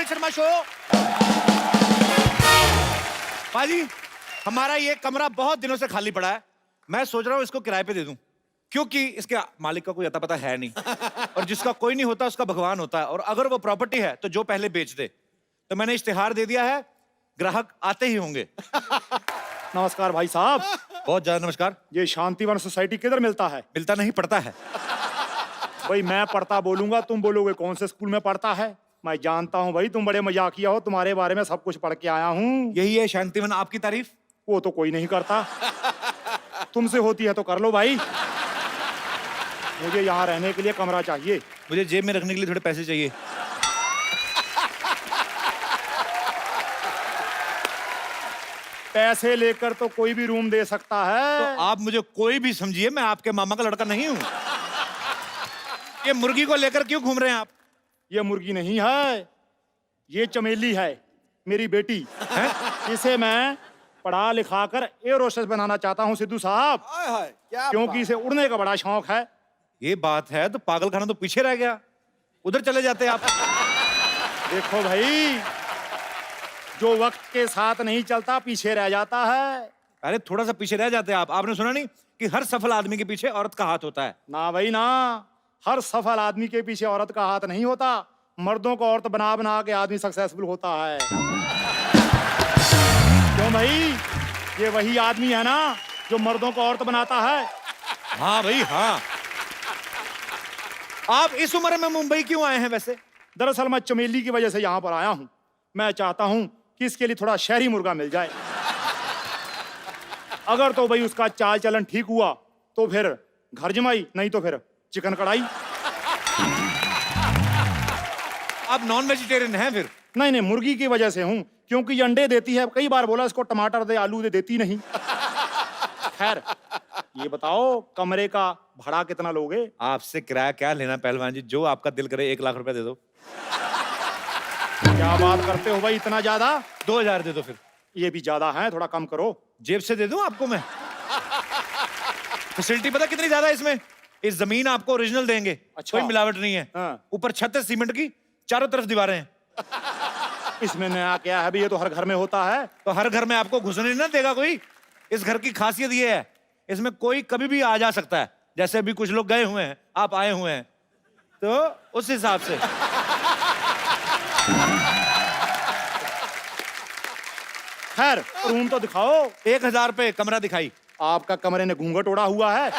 Rohit Sharma show. पाजी, हमारा ये कमरा बहुत दिनों से खाली पड़ा है। मैं सोच रहा हूँ इसको किराए पे दे दूं, क्योंकि इसके मालिक का कोई अता पता है नहीं और जिसका कोई नहीं होता उसका भगवान होता है। और अगर वो प्रॉपर्टी है तो जो पहले बेच दे। तो मैंने इश्तिहार दे दिया है, ग्राहक आते ही होंगे। नमस्कार भाई साहब। बहुत ज्यादा नमस्कार। ये शांतिवन सोसाइटी किधर मिलता है? मिलता नहीं, पड़ता है। भाई मैं पढ़ता बोलूंगा, तुम बोलोगे कौन से स्कूल में पढ़ता है। मैं जानता हूँ भाई, तुम बड़े मजाकिया हो, तुम्हारे बारे में सब कुछ पढ़ के आया हूँ। यही है शांतिवन आपकी तारीफ? वो तो कोई नहीं करता, तुमसे होती है तो कर लो भाई। मुझे यहाँ रहने के लिए कमरा चाहिए। मुझे जेब में रखने के लिए थोड़े पैसे चाहिए। पैसे लेकर तो कोई भी रूम दे सकता है। तो आप मुझे कोई भी समझिए, मैं आपके मामा का लड़का नहीं हूँ। ये मुर्गी को लेकर क्यों घूम रहे हैं आप? ये मुर्गी नहीं है, ये चमेली है, मेरी बेटी है। इसे मैं पढ़ा लिखा कर एयर होस्टेस बनाना चाहता हूँ सिद्धू साहब, क्योंकि इसे उड़ने का बड़ा शौक है। ये बात है तो पागल खाना तो पीछे रह गया, उधर चले जाते आप। देखो भाई, जो वक्त के साथ नहीं चलता पीछे रह जाता है। अरे थोड़ा सा पीछे रह जाते आप। आपने सुना नहीं कि हर सफल आदमी के पीछे औरत का हाथ होता है? ना भाई ना, हर सफल आदमी के पीछे औरत का हाथ नहीं होता। मर्दों को औरत बना बना के आदमी सक्सेसफुल होता है। क्यों भाई, ये वही आदमी है ना जो मर्दों को औरत बनाता है। हाँ भाई हाँ। आप इस उम्र में मुंबई क्यों आए हैं वैसे? दरअसल मैं चमेली की वजह से यहाँ पर आया हूँ। मैं चाहता हूँ कि इसके लिए थोड़ा शहरी मुर्गा मिल जाए। अगर तो भाई उसका चाल चलन ठीक हुआ तो फिर घर जमाई, नहीं तो फिर चिकन कढ़ाई। आप नॉन वेजिटेरियन हैं फिर? नहीं नहीं, मुर्गी की वजह से हूँ, क्योंकि ये अंडे देती है। कई बार बोला इसको टमाटर दे, आलू दे, देती नहीं। खैर ये बताओ, कमरे का भाड़ा कितना लोगे? आपसे किराया क्या लेना पहलवान जी, जो आपका दिल करे 1 लाख रुपया दे दो। क्या बात करते हो भाई, इतना ज्यादा? 2000 दे दो फिर। ये भी ज्यादा है, थोड़ा कम करो। जेब से दे दूं आपको मैं? फैसिलिटी पता कितनी ज्यादा है इसमें? इस जमीन आपको ओरिजिनल देंगे। अच्छा। कोई मिलावट नहीं है। हाँ। ऊपर छत है सीमेंट की, चारों तरफ दीवारें हैं। इसमें नया क्या है भाई, ये तो हर घर में होता है। तो हर घर में आपको घुसने ना देगा कोई। इस घर की खासियत ये है, इसमें कोई कभी भी आ जा सकता है। जैसे अभी कुछ लोग गए हुए हैं, आप आए हुए हैं, तो उस हिसाब से। खैर रूम तो दिखाओ। 1000 पे कमरा दिखाई। आपका कमरे ने घूंघट ओढ़ा हुआ है।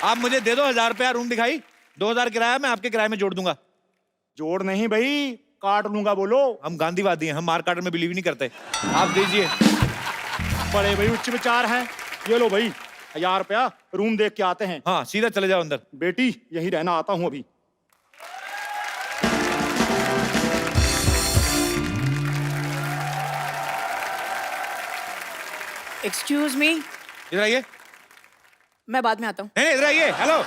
आप मुझे दे दो 1000 रुपया, रूम दिखाई। 2000 किराया मैं आपके किराए में जोड़ दूंगा। जोड़ नहीं भाई, काट लूंगा। बोलो। हम गांधीवादी हैं, हम मार काट में बिलीव नहीं करते। आप दीजिए। बड़े भाई उच्च विचार हैं। ये लो भाई 1000 रुपया, रूम देख के आते हैं। हाँ सीधा चले जाओ अंदर। बेटी यही रहना, आता हूँ अभी। एक्सक्यूज मी, इधर आइए। मैं बाद में आता हूँ। नहीं इधर आइए। हेलो।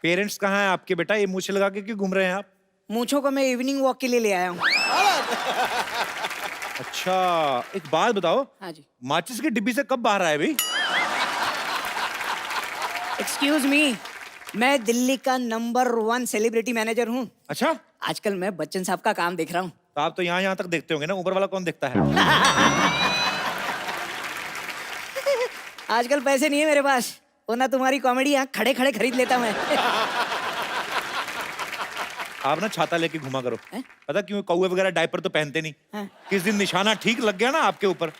पेरेंट्स कहाँ हैं आपके बेटा? ये मूछें लगा के क्यों घूम रहे हैं आप? मूंछों को मैं इवनिंग वॉक के लिए ले आया हूँ। अच्छा एक बात बताओ, हाँ जी। माचिस की डिब्बी से कब बाहर आए भाई? एक्सक्यूज मी, मैं दिल्ली का नंबर 1 सेलिब्रिटी मैनेजर हूँ। अच्छा, आजकल मैं बच्चन साहब का काम देख रहा हूँ। तो आप तो यहाँ तक देखते होंगे ना, ऊपर वाला कौन देखता है? आजकल पैसे नहीं है मेरे पास, वरना तुम्हारी कॉमेडी यहाँ खड़े खड़े खरीद लेता मैं। आप ना छाता लेके घुमा करो। हैं? पता क्यों? कौवे वगैरह डायपर तो पहनते नहीं। हाँ। किस दिन निशाना ठीक लग गया ना आपके ऊपर,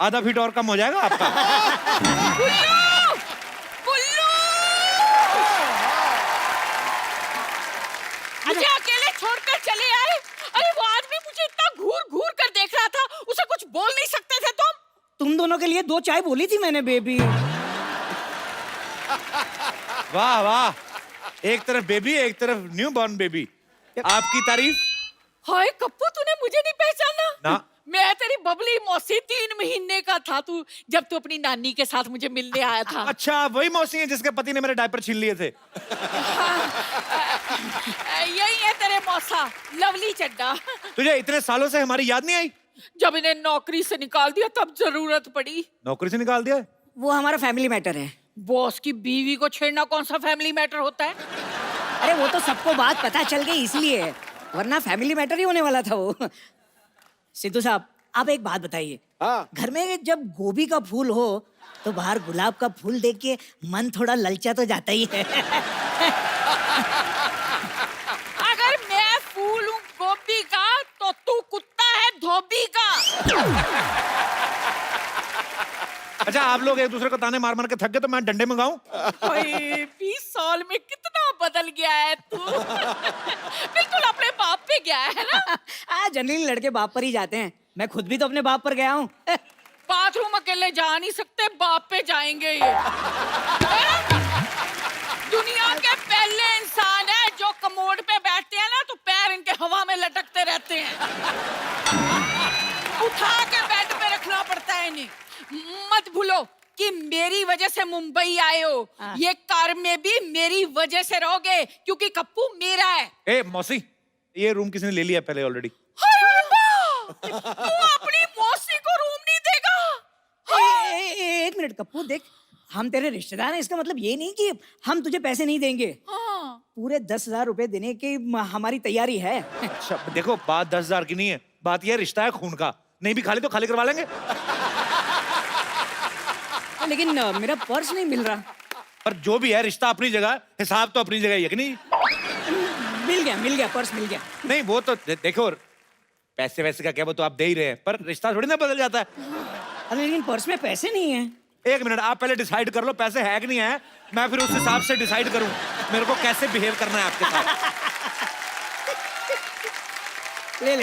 आधा फीट और कम हो जाएगा आपका। मुझे अकेले छोड़कर चले आए। अरे वो आदमी मुझे इतना घूर घूर कर देख रहा था, उसे कुछ बोल नहीं सकते थे तुम? तुम दोनों के लिए 2 चाय बोली थी मैंने बेबी। वाह वाह, एक तरफ बेबी एक तरफ न्यू बॉर्न बेबी। आपकी तारीफ। हाय कप्पू, तूने मुझे नहीं पहचाना? ना। मैं तेरी बबली मौसी, 3 महीने का था तू जब तू अपनी नानी के साथ मुझे मिलने आया था। अच्छा वही मौसी है जिसके पति ने मेरे डायपर छीन लिए थे। यही है तेरे मौसा, लवली चड्डा। तुझे इतने सालों से हमारी याद नहीं आई? जब इन्हें नौकरी से निकाल दिया तब जरूरत पड़ी। नौकरी से निकाल दिया? वो हमारा फैमिली मैटर है। बॉस की बीवी को छेड़ना कौन सा फैमिली मैटर होता है? अरे वो तो सबको बात पता चल गई इसलिए, वरना फैमिली मैटर ही होने वाला था वो। सिद्धू साहब, आप एक बात बताइए। हाँ। घर में जब गोभी का फूल हो तो बाहर गुलाब का फूल देख के मन थोड़ा ललचा तो जाता ही है। अगर मैं फूल हूँ गोभी का तो तू कुत्ता है धोबी का। अच्छा, आप लोग एक दूसरे को ताने मार मार के थक गए तो मैं डंडे मंगाऊं? ओए, 20 साल में कितना बदल गया है तू। बिल्कुल अपने बाप पे गया है ना। जनरली लड़के बाप पर ही जाते हैं, मैं खुद भी तो अपने बाप पर गया हूँ। बाथरूम अकेले जा नहीं सकते, बाप पे जाएंगे ये। दुनिया के पहले इंसान है जो कमोड पे बैठते हैं ना तो पैर इनके हवा में लटकते रहते हैं। उठा के बेड पे रखना पड़ता है इन्हें। मत भूलो कि मेरी वजह से मुंबई आए हो, ये कार में भी मेरी वजह से रहोगे क्योंकि कप्पू मेरा है। ए मौसी, ये रूम किसी ने ले लिया पहले ऑलरेडी। तू अपनी मौसी को रूम नहीं देगा? एक मिनट कप्पू, देख हम तेरे रिश्तेदार हैं, इसका मतलब ये नहीं कि हम तुझे पैसे नहीं देंगे। हाँ। पूरे 10,000 रुपए देने की हमारी तैयारी है। अच्छा देखो, बात 10,000 की नहीं है, बात यह रिश्ता है खून का। नहीं भी खाली तो खाली करवा लेंगे। लेकिन मेरा पर्स नहीं मिल रहा। पर जो भी है, रिश्ता अपनी जगह, हिसाब तो अपनी जगह ही है कि नहीं? मिल गया पर्स मिल गया। नहीं वो तो देखो, पैसे वैसे का क्या, वो तो आप दे ही रहे हैं, पर रिश्ता थोड़ी ना बदल जाता है। अरे लेकिन पर्स में पैसे नहीं है। एक मिनट, आप पहले डिसाइड कर लो पैसे है कि नहीं है, मैं फिर उस हिसाब से डिसाइड करूं मेरे को कैसे बिहेव करना है आपके साथ। ले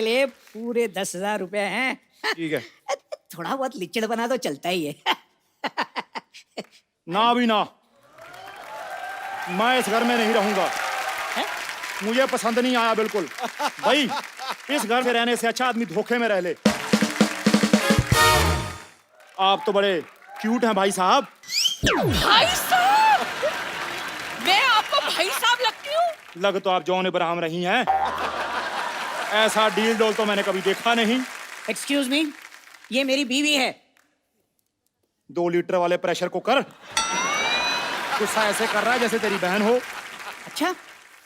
ले पूरे 10,000 रुपए हैं। ठीक है। थोड़ा बहुत लिचड़ बना तो चलता ही है। ना भी ना, मैं इस घर में नहीं रहूंगा। मुझे पसंद नहीं आया बिल्कुल। भाई, इस घर में रहने से अच्छा आदमी धोखे में रह ले। आप तो बड़े क्यूट हैं भाई साहब। भाई साहब, मैं आपको भाई साहब लगती हूँ? लग तो आप जॉन इब्राहिम रही हैं। ऐसा डील डोल तो मैंने कभी देखा नहीं। एक्सक्यूज मी, ये मेरी बीवी है। 2 लीटर वाले प्रेशर कुकर गुस्सा ऐसे कर रहा है जैसे तेरी बहन हो। अच्छा,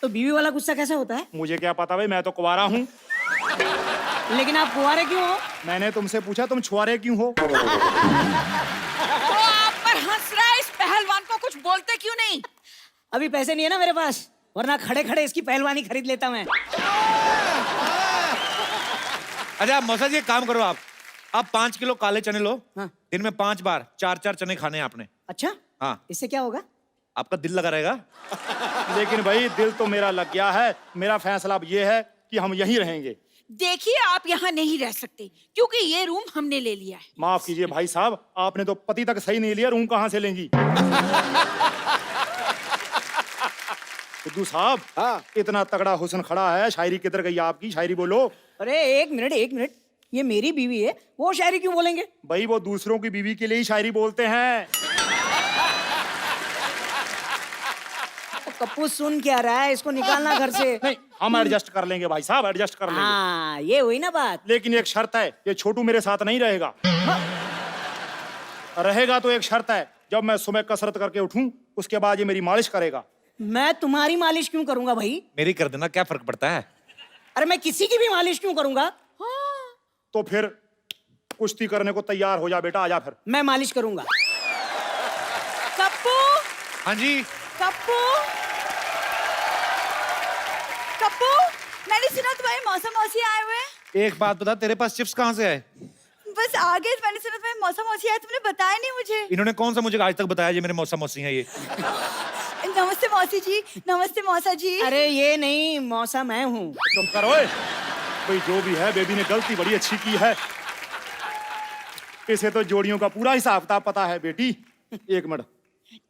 तो बीवी वाला गुस्सा कैसे होता है? मुझे क्या पता भाई, मैं तो कुंवारा हूँ। लेकिन आप कुंवारे क्यों हो? मैंने तुमसे पूछा तुम छुआरे क्यों हो। तो आप पर हंस रहा है, इस पहलवान को कुछ बोलते क्यों नहीं? अभी पैसे नहीं है ना मेरे पास, वरना खड़े खड़े इसकी पहलवानी खरीद लेता मैं। अच्छा मौसा जी, एक काम करो, आप 5 किलो काले चने लो। हाँ। दिन में 5 बार 4-4 चने खाने हैं आपने। अच्छा, हाँ। इससे क्या होगा? आपका दिल लगा रहेगा। लेकिन भाई, दिल तो मेरा लग गया है। मेरा फैसला अब ये है कि हम यहीं रहेंगे। देखिए, आप यहाँ नहीं रह सकते क्योंकि ये रूम हमने ले लिया है। माफ कीजिए भाई साहब, आपने तो पति तक सही नहीं लिया, रूम कहाँ से लेंगी। सिद्धू साहब, हाँ। इतना तगड़ा हुस्न खड़ा है, शायरी किधर गई आपकी? शायरी बोलो। अरे एक मिनट, ये मेरी बीवी है, वो शायरी क्यों बोलेंगे? भाई, वो दूसरों की बीवी के लिए ही शायरी बोलते हैं। कप्पू सुन क्या रहा है, इसको निकालना घर से। नहीं, हम एडजस्ट कर लेंगे भाई साहब, एडजस्ट कर लेंगे। हाँ, ये हुई ना बात। लेकिन एक शर्त है, ये छोटू मेरे साथ नहीं रहेगा। रहेगा तो एक शर्त है, जब मैं सुबह कसरत करके उठूं, उसके बाद ये मेरी मालिश करेगा। मैं तुम्हारी मालिश क्यों करूंगा भाई? मेरी कर देना, क्या फर्क पड़ता है? अरे मैं किसी की भी मालिश क्यों करूंगा? तो फिर कुश्ती करने को तैयार हो जा बेटा, आजा फिर। मैं मालिश करूंगा। कप्पू, हाँ जी। कप्पू, कप्पू, मैंने सुना तुम्हारे मौसा मौसी आए हुए हैं। एक बात बता, तेरे पास चिप्स कहाँ से आए? बस आगे मैंने सुना तुम्हारे मौसा मौसी आए, तुमने बताया नहीं मुझे। इन्होंने कौन सा मुझे आज तक बताया ये मेरे मौसा मौसी हैं ये? नमस्ते मौसी जी, नमस्ते मौसा जी। अरे ये नहीं, मौसा मैं हूँ। चुप कर ओए। भाई जो भी है, बेबी ने गलती बड़ी अच्छी की है। इसे तो जोड़ियों का पूरा हिसाब किताब पता है बेटी। एक मिनट,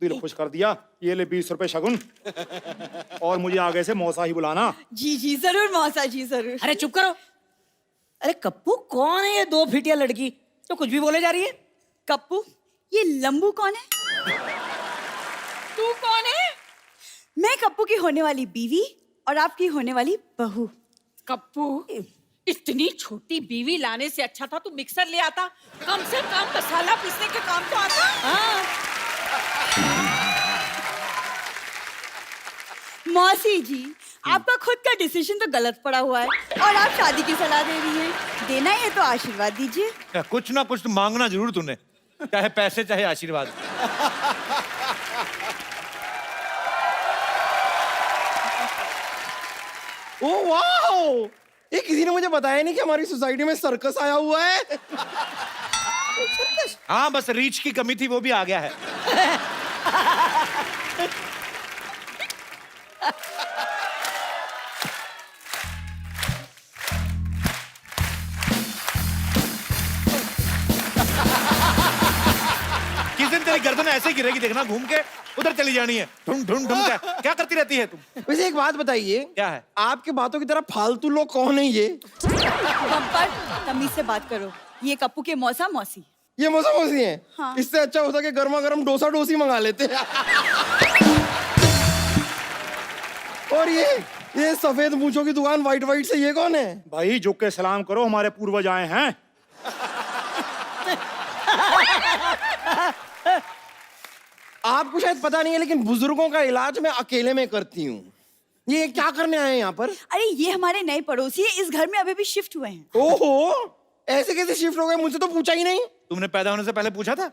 दिल खुश कर दिया। ये ले 20 रुपए शगुन, और मुझे आगे से मौसा ही बुलाना। जी जी जरूर मौसा जी, जरूर। अरे चुप करो। अरे कप्पू, कौन है ये 2 फीटिया लड़की तो कुछ भी बोले जा रही है? कप्पू, ये लंबू कौन है? तू कौन है? मैं कप्पू की होने वाली बीवी और आपकी होने वाली बहू। कप्पू, इतनी छोटी बीवी लाने से अच्छा था तू मिक्सर ले आता, कम से कम मसाला पीसने के काम तो आता। हाँ। मौसी जी, आपका खुद का डिसीजन तो गलत पड़ा हुआ है और आप शादी की सलाह दे रही हैं। देना है तो आशीर्वाद दीजिए। क्या कुछ ना कुछ तो मांगना जरूर तूने, चाहे पैसे चाहे आशीर्वाद। ओ वाह, ये किसी ने मुझे बताया नहीं कि हमारी सोसाइटी में सर्कस आया हुआ है। हाँ बस रीच की कमी थी, वो भी आ गया है। किस दिन तेरी गर्दन ऐसे गिरेगी देखना, घूम के उधर चली जानी है। ढूंढ ढूंढ ढूंढ क्या करती रहती है तुम? वैसे एक बात बताइए, क्या है? आपके बातों की तरह फालतू लोग कौन है ये? बम्पर, तमीज से बात करो। ये कप्पू के मौसा मौसी। ये मौसा मौसी हैं? हाँ। इससे अच्छा होता कि गर्मा गर्म डोसा डोसी मंगा लेते। और ये सफेद मूंछों की दुकान वाइट वाइट से ये कौन है? भाई झुक के सलाम करो, हमारे पूर्वज आए हैं। आपको शायद पता नहीं है लेकिन बुजुर्गों का इलाज मैं अकेले में करती हूँ। ये क्या करने आए हैं यहाँ पर? अरे ये हमारे नए पड़ोसी है, इस घर में अभी भी शिफ्ट हुए हैं। ओहो, ऐसे कैसे शिफ्ट हो गए? मुझसे तो पूछा ही नहीं। तुमने पैदा होने से पहले पूछा था?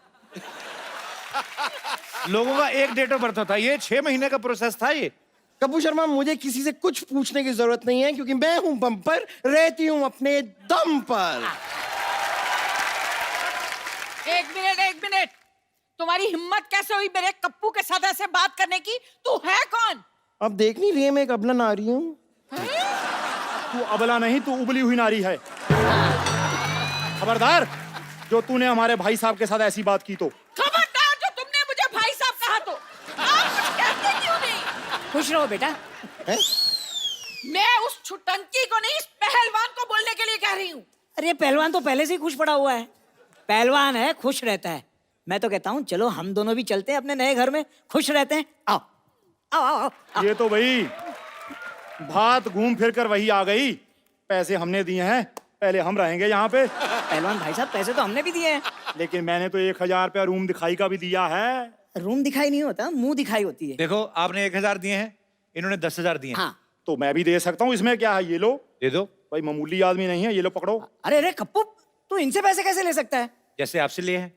लोगों का एक डेट ऑफ बर्थ होता है, ये 6 महीने का प्रोसेस था ये। कपूर शर्मा, मुझे किसी से कुछ पूछने की जरूरत नहीं है क्योंकि मैं हूँ बम्पर, रहती हूँ अपने दम पर। एक मिनट, तुम्हारी हिम्मत कैसे हुई मेरे कप्पू के साथ ऐसे बात करने की? तू है कौन? अब देख नहीं रही है मैं एक अबला नारी हूँ। तू अबला नहीं, तू उबली हुई नारी है। खबरदार, जो तूने हमारे भाई साहब के साथ ऐसी बात की तो। खबरदार, जो तुमने मुझे भाई साहब कहा तो। आप कुछ कहते क्यों नहीं? खुश रहो बेटा। है? मैं उस छुटंकी को नहीं, इस पहलवान को बोलने के लिए कह रही हूँ। अरे पहलवान तो पहले से ही खुश पड़ा हुआ है। पहलवान है, खुश रहता है। मैं तो कहता हूँ चलो हम दोनों भी चलते हैं अपने नए घर में, खुश रहते हैं। आओ आओ आओ, आओ। ये तो भाई बात घूम फिर कर वही आ गई। पैसे हमने दिए हैं, पहले हम रहेंगे यहाँ पे। पहलवान भाई साहब, पैसे तो हमने भी दिए हैं। लेकिन मैंने तो 1000 रुपया रूम दिखाई का भी दिया है। रूम दिखाई नहीं होता, मुंह दिखाई होती है। देखो, आपने 1000 दिए हैं, इन्होंने 10,000 दिए हैं। हाँ। तो मैं भी दे सकता हूँ, इसमें क्या है? ये लो। दे दो। भाई मामूली आदमी नहीं है, ये लो पकड़ो। अरे अरे कप्पू, तू इनसे पैसे कैसे ले सकता है? जैसे आपसे लिए हैं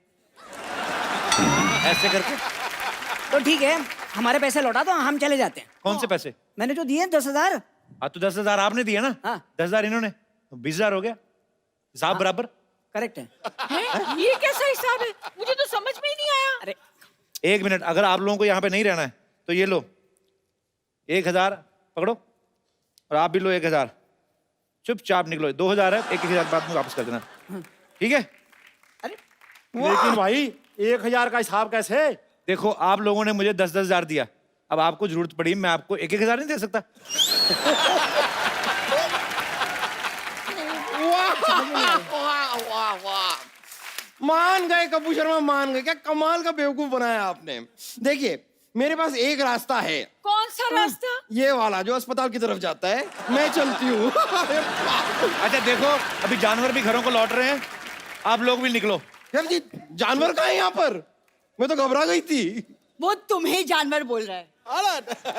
ऐसे करके। तो ठीक है, हमारे पैसे लौटा दो, हम चले जाते हैं। कौन से पैसे? मैंने जो दिए 10,000। हाँ तो 10,000 आपने दिए ना। हाँ। 10,000 इन्होंने, तो 20,000 हो गया। हिसाब बराबर। करेक्ट है। हैं? ये कैसा हिसाब है? मुझे तो समझ में ही नहीं आया। अरे 1 मिनट, अगर आप लोगों को यहाँ पे नहीं रहना है तो ये लो 1,000 पकड़ो, और आप भी लो 1,000। चुपचाप निकलो। 2,000 है, 1,000 बाद में वापस कर देना, ठीक है? अरे लेकिन भाई 1000 का हिसाब कैसे? देखो, आप लोगों ने मुझे 10,000 दिया, अब आपको जरूरत पड़ी, मैं आपको 1,000 नहीं दे सकता। मान गए कपूर शर्मा, मान गए। क्या कमाल का बेवकूफ बनाया आपने। देखिए, मेरे पास एक रास्ता है। कौन सा रास्ता? ये वाला जो अस्पताल की तरफ जाता है। मैं चलती हूँ। अच्छा देखो, अभी जानवर भी घरों को लौट रहे हैं, आप लोग भी निकलो। यार जी, जानवर कहाँ है यहाँ पर? मैं तो घबरा गई थी। वो तुम्हें जानवर बोल रहा है।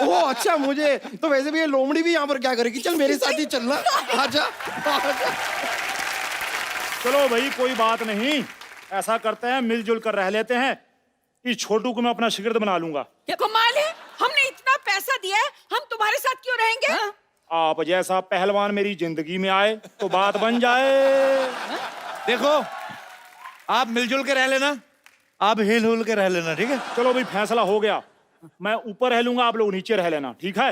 ओह अच्छा, मुझे तो वैसे भी ये लोमड़ी भी यहाँ पर क्या करेगी। चल मेरे साथ ही चलना। आजा, आजा। चलो भाई, कोई बात नहीं, ऐसा करते हैं, मिलजुल कर रह लेते हैं। इस छोटू को मैं अपना शिगिर्द बना लूंगा। क्या कमाल है, हमने इतना पैसा दिया है, हम तुम्हारे साथ क्यों रहेंगे? हाँ? आप जैसा पहलवान मेरी जिंदगी में आए तो बात बन जाए। देखो, आप मिलजुल के रह लेना, आप हिल हुल के रह लेना, ठीक है? चलो भाई, फैसला हो गया। मैं ऊपर रह लूंगा, आप लोग नीचे रह लेना, ठीक है?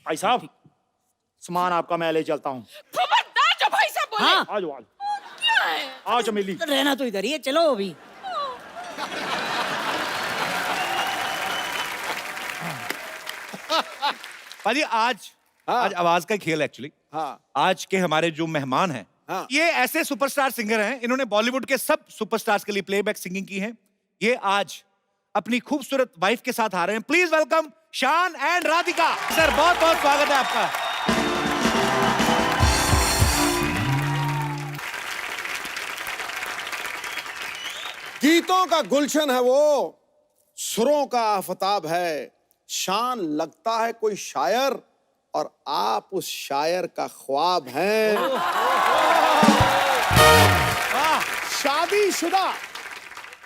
भाई साहब, सामान आपका मैं ले चलता हूँ। खबरदार जो भाई साहब बोले। हाँ। आ जाओ, आ जाओ। क्या है? आओ चमेली। तो रहना तो इधर ही है, चलो अभी। पाजी, आज आवाज का खेल एक्चुअली। हाँ। आज के हमारे जो मेहमान हैं, हाँ। ये ऐसे सुपरस्टार सिंगर हैं, इन्होंने बॉलीवुड के सब सुपरस्टार्स के लिए प्लेबैक सिंगिंग की है। ये आज अपनी खूबसूरत वाइफ के साथ आ रहे हैं। प्लीज वेलकम शान एंड राधिका। सर, बहुत बहुत स्वागत है आपका। गीतों का गुलशन है वो, सुरों का आफताब है, शान लगता है कोई शायर और आप उस शायर का ख्वाब हैं।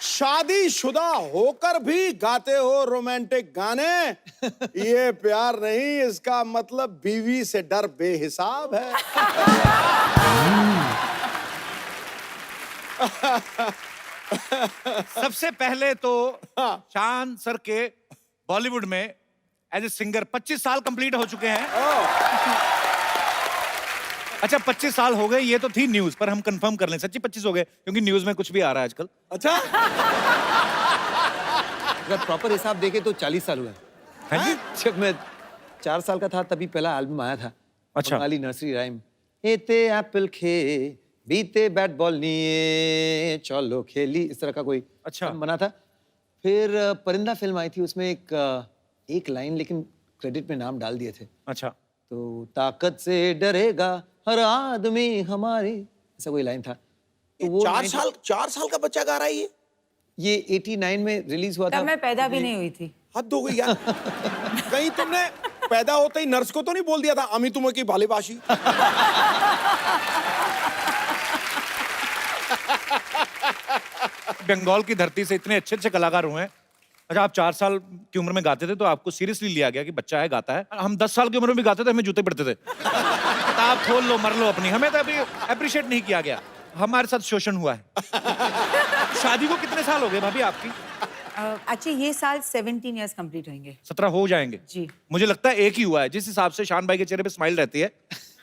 शादीशुदा होकर भी गाते हो रोमांटिक गाने। ये प्यार नहीं, इसका मतलब बीवी से डर बेहिसाब है। सबसे पहले तो शान सर के बॉलीवुड में एज ए सिंगर 25 साल कंप्लीट हो चुके हैं। अच्छा 25 साल हो गए, ये तो थी न्यूज, पर हम कंफर्म कर लें सच्ची 25 हो गए, क्योंकि न्यूज में कुछ भी आ रहा है आजकल। अच्छा, अगर प्रॉपर हिसाब देखे तो 40 साल हुए। हाँ जी? जब मैं 4 साल का था तभी पहला एल्बम आया था। अच्छा। Bengali nursery rhyme. एते एप्पल खे बीते बैट बॉल लिए चलो खेली, इस तरह का कोई अच्छा। बना था। फिर परिंदा फिल्म आई थी, उसमें एक लाइन लेकिन क्रेडिट में नाम डाल दिए थे। अच्छा। तो ताकत से डरेगा हर आदमी हमारी, ऐसा कोई लाइन था। तो वो 4 साल का बच्चा गा रहा है ये 89 में रिलीज हुआ था। तब मैं पैदा भी नहीं हुई थी। हद हो गई यार। कहीं तुमने पैदा होते ही नर्स को तो नहीं बोल दिया था अमी तुम्हें की भालेबाशी? बंगाल की धरती से इतने अच्छे अच्छे कलाकार हुए हैं। अच्छा, आप 4 साल की उम्र में गाते थे तो आपको सीरियसली लिया गया कि बच्चा है गाता है। हम 10 साल की उम्र में भी गाते थे, हमें जूते पड़ते थे। किताब खोल लो मर लो अपनी, हमें तो अभी अप्रिशिएट नहीं किया गया। हमारे साथ शोषण हुआ है। शादी को कितने साल हो गए भाभी आपकी? एक्चुअली ये साल 17 इयर्स कंप्लीट होंगे 17 हो जाएंगे जी। मुझे लगता है एक ही हुआ है, जिस हिसाब से शान भाई के चेहरे पे स्माइल रहती है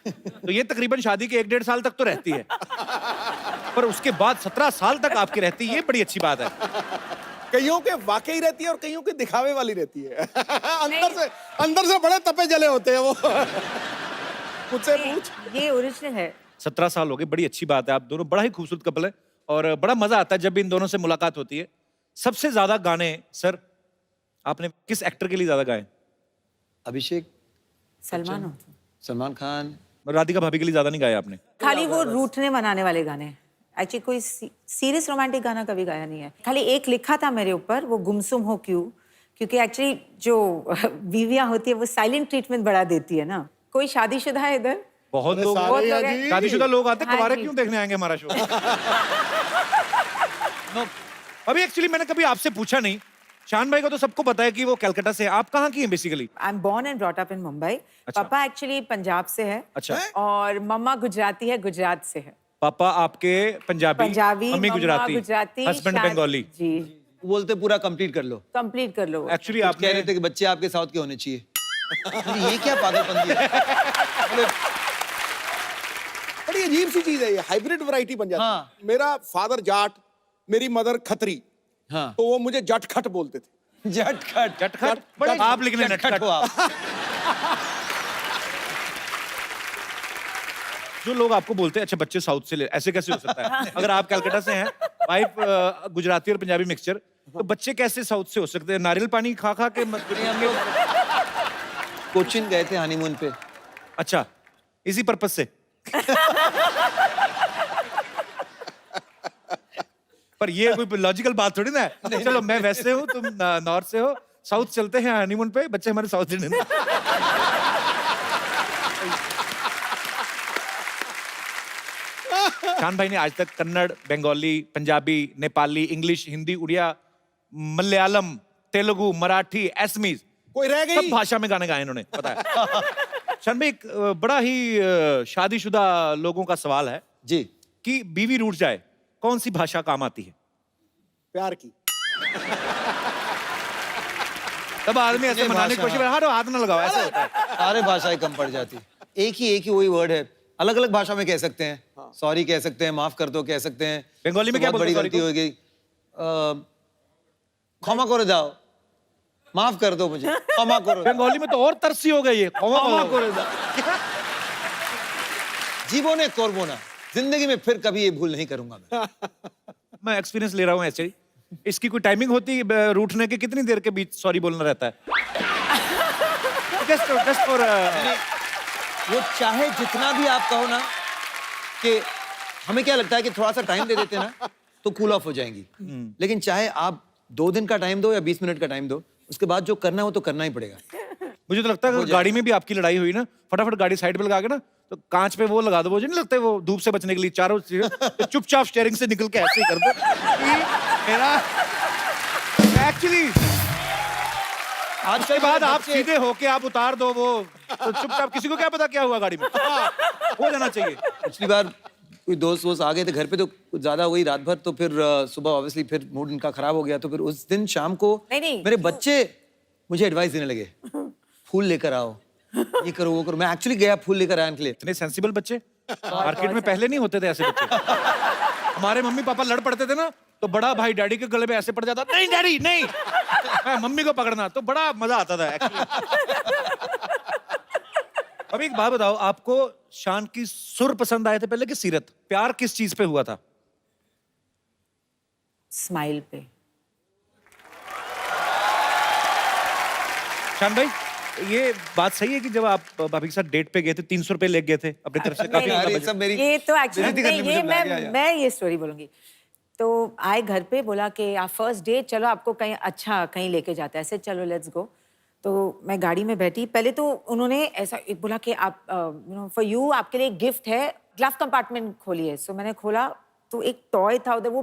तो ये तकरीबन शादी के 1-1.5 साल तक तो रहती है, पर उसके बाद 17 साल तक आपकी रहती है, ये बड़ी अच्छी बात है। कईयों के वाकई रहती है और कईयों के दिखावे वाली रहती है। अंदर से बड़े तपे जले होते हैं वो। मुझसे पूछ। ये ओरिजिनल है। 17 साल हो गए, बड़ी अच्छी बात है। आप दोनों बड़ा ही खूबसूरत कपल है और बड़ा मजा आता है जब भी इन दोनों से मुलाकात होती है। सबसे ज्यादा गाने सर आपने किस एक्टर के लिए ज्यादा गाए? अभिषेक, सलमान खान, राधिका भाभी के लिए ज्यादा नहीं गाए आपने? खाली वो रूठने मनाने वाले गाने। एक्चुअली कोई सीरियस रोमांटिक गाना कभी गाया नहीं है। खाली एक लिखा था मेरे ऊपर, वो गुमसुम हो क्यों, क्योंकि एक्चुअली जो बीवियां होती है वो साइलेंट ट्रीटमेंट बढ़ा देती है ना। कोई शादीशुदा है इधर? बहुत लोग हैं। शादीशुदा लोग आते, हाँ कुंवारे जी। क्यों देखने आएंगे हमारा शो? अभी एक्चुअली मैंने कभी आपसे पूछा नहीं। शान भाई को तो सबको पता है कि वो कलकत्ता से है, आप कहाँ की हैं basically? I am born and brought up in Mumbai. अच्छा। पापा एक्चुअली पंजाब से है। अच्छा। और मम्मा गुजराती है, गुजरात से है। पापा आपके पंजाबी, पंजाबी, मम्मी गुजराती, हस्बैंड शादी- बंगाली। जी, बोलते पूरा कंप्लीट कर लो। कंप्लीट कर लो। एक्चुअली आप आप कह रहे थे कि बच्चे आपके साउथ के होने चाहिए। ये क्या पागलपंती है? बड़ी अजीब सी चीज है ये, हाइब्रिड वैरायटी बन जाती है। हाँ। मेरा फादर जाट, मेरी मदर खत्री, हाँ। तो वो मुझे जटखट बोलते थे। झटखट जटखट, आप लिख लें नटखट। हो आप। जो लोग आपको बोलते हैं अच्छा बच्चे साउथ से ले, ऐसे कैसे हो सकता है? अगर आप कलकत्ता से हैं, वाइफ गुजराती और पंजाबी मिक्सचर, तो बच्चे कैसे साउथ से हो सकते हैं? नारियल पानी खा खा के हम लोग कोचिन गए थे हनीमून पे। अच्छा, इसी पर्पस से। पर ये कोई लॉजिकल बात थोड़ी ना है। चलो मैं वैसे हूँ, तुम नॉर्थ से हो, साउथ चलते हैं हनीमून पे, बच्चे हमारे साउथ इंडियन। शान भाई ने आज तक कन्नड़, बंगाली, पंजाबी, नेपाली, इंग्लिश, हिंदी, उड़िया, मलयालम, तेलुगु, मराठी, असमीज, कोई रह सब गई? भाषा में गाने गाए इन्होंने, पता है। शान भाई एक बड़ा ही शादीशुदा लोगों का सवाल है जी। कि बीवी रूठ जाए, कौन सी भाषा काम आती है? प्यार की। तब आदमी ऐसे ये मनाने की भाषा, कोशिश, हाँ हाथ ना लगाओ, ऐसे होता है। सारे भाषाएं कम पड़ जाती। एक ही वही वर्ड है, अलग अलग भाषा में कह सकते हैं। सॉरी कह सकते हैं, माफ कर दो कह सकते हैं। बंगाली में तो क्या बहुत बोलते बड़ी हैं sorry गलती हो गई। क्षमा करो जाओ, माफ कर दो मुझे, क्षमा करो। बंगाली में तो और तरसी हो गई है। क्षमा करो जाओ। जीवोने कोरबोना, जिंदगी में फिर कभी ये भूल नहीं करूंगा मैं। मैं एक्सपीरियंस ले रहा हूँ ऐसे ही। इसकी कोई टाइमिंग होती है रूठने के? कितनी देर के बीच सॉरी बोलना रहता है? जस्ट फॉर वो चाहे जितना भी आप कहो ना, कि हमें क्या लगता है कि थोड़ा सा टाइम दे देते ना तो तो कूल ऑफ हो जाएंगी। लेकिन चाहे आप 2 दिन का टाइम दो या 20 मिनट का टाइम दो, उसके बाद जो करना है वो तो करना ही पड़ेगा। मुझे तो लगता है अगर गाड़ी में भी आपकी लड़ाई हुई ना, फटाफट गाड़ी साइड पे लगा के ना, तो कांच पे वो लगा दो, वो जो नहीं लगता है वो धूप से बचने के लिए, चारों चीजें चुपचाप स्टीयरिंग से निकल के ऐसे ही कर दो कि मेरा एक्चुअली आज के बाद आप सीधे होके आप उतार दो वो, तो चुपचाप, किसी को क्या पता क्या हुआ गाड़ी में, हो जाना चाहिए। पिछली बार कोई दोस्त वोस्त आ गए थे घर पे, तो कुछ ज्यादा हो गई रात भर, तो फिर सुबह ऑब्वियसली फिर मूड इनका खराब हो गया। तो फिर उस दिन शाम को नहीं, मेरे बच्चे मुझे एडवाइस देने लगे, फूल लेकर आओ, ये करो वो करो। मैं एक्चुअली गया फूल लेकर आने के लिए। इतने सेंसिबल बच्चे मार्केट में पहले नहीं होते थे ऐसे बच्चे। हमारे मम्मी पापा लड़ पड़ते थे ना, तो बड़ा भाई डैडी के गले में ऐसे पड़ जाता, नहीं डैडी नहीं, मम्मी को पकड़ना, तो बड़ा मजा आता था एक्चुअली। अभी एक बात बताओ, आपको शान की सुर पसंद आए थे पहले कि सीरत? प्यार किस चीज पे हुआ था? स्माइल पे। शान भाई, ये बात सही है कि जब आप भाभी के साथ डेट पे गए थे 300 रुपए ले गए थे अपनी तरफ से? काफी यार ये सब मेरी ये तो एक्चुअली बेइज्जती करने ये मुझे लग गया यार। मैं ये स्टोरी बोलूंगी। तो आए घर पे, बोला कि आप फर्स्ट डेट, चलो आपको कहीं अच्छा कहीं लेके जाते हैं, ऐसे चलो लेट्स गो। तो मैं गाड़ी में बैठी, पहले तो उन्होंने ऐसा एक बोला कि आप फॉर यू, आपके लिए एक गिफ्ट है, ग्लव कंपार्टमेंट खोलिए। सो मैंने खोला तो एक टॉय था उधर, वो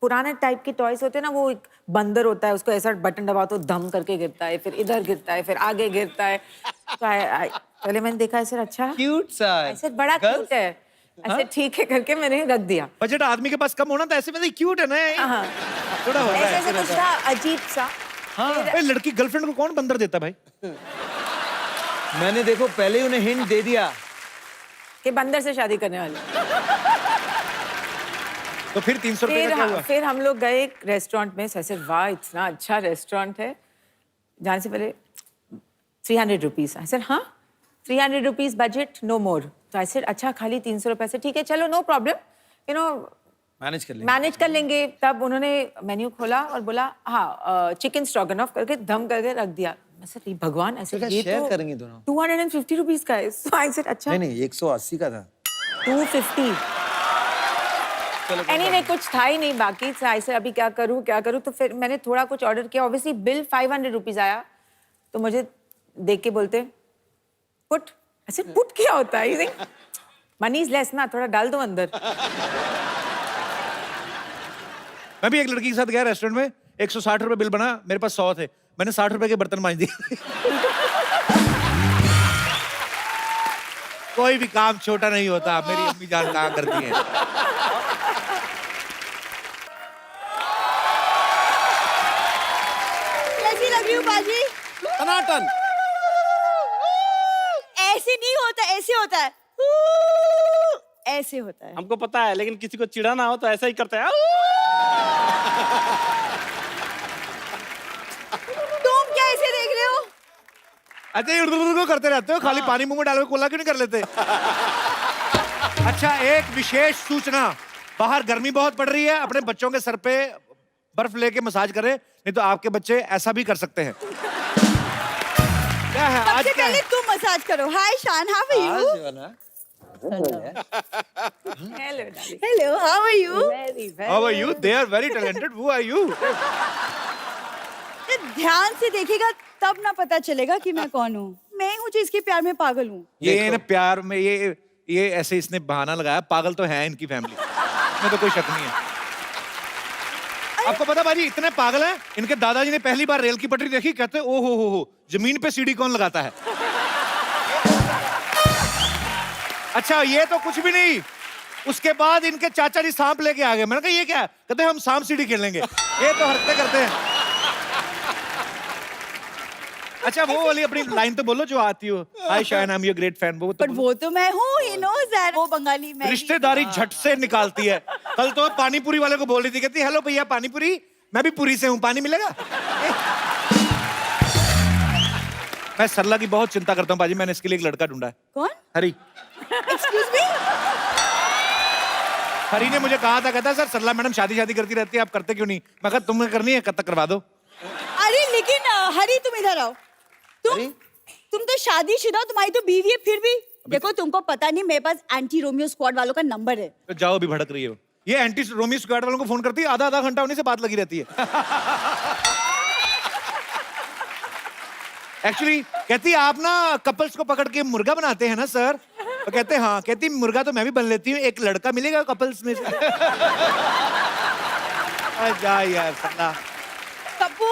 पुराने टाइप के टॉयज होते हैं ना, वो एक बंदर होता है, उसको ऐसा बटन दबाओ तो धम करके गिरता है, फिर इधर गिरता है, फिर आगे गिरता है। तो पहले मैंने देखा ऐसे, अच्छा क्यूट सा है। ऐसे बड़ा क्यूट है, ऐसे ठीक है करके मैंने रख दिया। बजट आदमी के पास कम होना था, ऐसे में क्यूट है ना ये। हाँ, थोड़ा होता है ऐसे कुछ था अजीब सा। भाई, लड़की गर्लफ्रेंड को कौन बंदर देता भाई? मैंने देखो पहले ही उन्हें हिंट दे दिया कि बंदर से शादी करने वाले। तो फिर 300 रुपए का क्या हुआ? फिर हम लोग गए एक रेस्टोरेंट में, ऐसे वाह इतना अच्छा रेस्टोरेंट है। जाने से पहले 300 रुपीज। आई सेड हाँ 300 रुपीज बजट, नो मोर। तो आई सेड अच्छा खाली 300 रुपए से ठीक है, चलो no problem, you know manage कर लेंगे। तब उन्होंने मेन्यू खोला और बोला हाँ चिकन स्ट्रोगनॉफ करके धम करके रख दिया। मैं सर भगवान, ऐसे ये शेयर तो करेंगे दोनों। 250 रुपीज का है। सो आई सेड अच्छा नहीं 180 का था। 250। एनीवे कुछ था ही नहीं बाकी। ऐसे अभी क्या करूँ। तो फिर मैंने थोड़ा कुछ ऑर्डर किया। ऑब्वियसली बिल 500 रुपीज आया। तो मुझे देख के बोलते पुट। ऐसे पुट क्या होता है? मनी इज लेस ना, थोड़ा डाल दो अंदर। मैं भी एक लड़की के साथ गया रेस्टोरेंट में, 160 रुपए बिल बना, मेरे पास 100 थे, मैंने 60 रुपए के बर्तन मांज दिए। कोई भी काम छोटा नहीं होता, मेरी अम्मी जान कहाँ करती है। कैसी लग रही हूँ बाजी? टनाटन। ऐसे नहीं होता, ऐसे होता है, ऐसे होता है। हमको पता है, लेकिन किसी को चिढ़ाना हो तो ऐसा ही करते हैं। तुम क्या ऐसे देख रहे हो? अच्छा ये उर्दू करते रहते हो, खाली पानी मुंह में डाल के कोला क्यों नहीं कर लेते? अच्छा एक विशेष सूचना, बाहर गर्मी बहुत पड़ रही है, अपने बच्चों के सर पे बर्फ लेके मसाज करें, नहीं तो आपके बच्चे ऐसा भी कर सकते हैं। क्या है आज सबसे क्या पहले है? तुम मसाज करो। Hi Shaan, how are you? Hello, how are you? How are you? They are very talented. Who are you? ध्यान से देखेगा तब ना पता चलेगा कि मैं कौन हूँ। मैं हूँ जो इसके प्यार में पागल हूँ। ये ना प्यार में ये ऐसे इसने बहाना लगाया, पागल तो है इनकी फैमिली में, तो कोई शक नहीं है। आपको पता बाजी इतने पागल हैं, इनके दादाजी ने पहली बार रेल की पटरी देखी, कहते ओ हो जमीन पे सीढ़ी कौन लगाता है? अच्छा ये तो कुछ भी नहीं, उसके बाद इनके चाचा जी सांप लेके आ गए। मैंने कहा ये क्या? कहते हम सांप सीढ़ी खेलेंगे। ये तो हरकतें करते हैं। अच्छा वो वाली अपनी लाइन तो बोलो जो आती हो, हाय शायन I am your great fan. वो पर वो तो मैं हूँ, ही नोज़ दैट। वो बंगाली मैं। रिश्तेदारी झट से निकालती है। कल तो पानी पूरी वाले को बोल रही थी, कहती हेलो भैया पानी पूरी, मैं भी पुरी से हूँ, पानी मिलेगा? मैं सरला की बहुत चिंता करता हूँ बाजी, मैंने इसके लिए एक लड़का ढूंढा है। कौन? हरी। Excuse me? हरी ने मुझे कहा था, कहता सर सरला मैडम शादी करती रहती है, आप करते क्यों नहीं? मैं कहा तुम्हें करनी है, कब तक करवा दो। अरे लेकिन हरी तुम इधर आओ। तुम तो शादीशुदा, तुम्हारी तो बीवी है, फिर भी देखो तुमको पता नहीं मेरे पास एंटी रोमियो स्क्वाड वालों का नंबर है। तो जाओ, अभी भड़क रही हो। ये एंटी रोमी स्क्वाड वालों को फोन करती है, आधा आधा घंटा उन्हीं से बात लगी रहती है। एक्चुअली कहती है आप ना कपल्स को पकड़ के मुर्गा बनाते हैं ना सर? तो कहते हैं हाँ। कहती मुर्गा तो मैं भी बन लेती हूँ, एक लड़का मिलेगा कपल्स में से। जा यार सल्ला। पप्पू,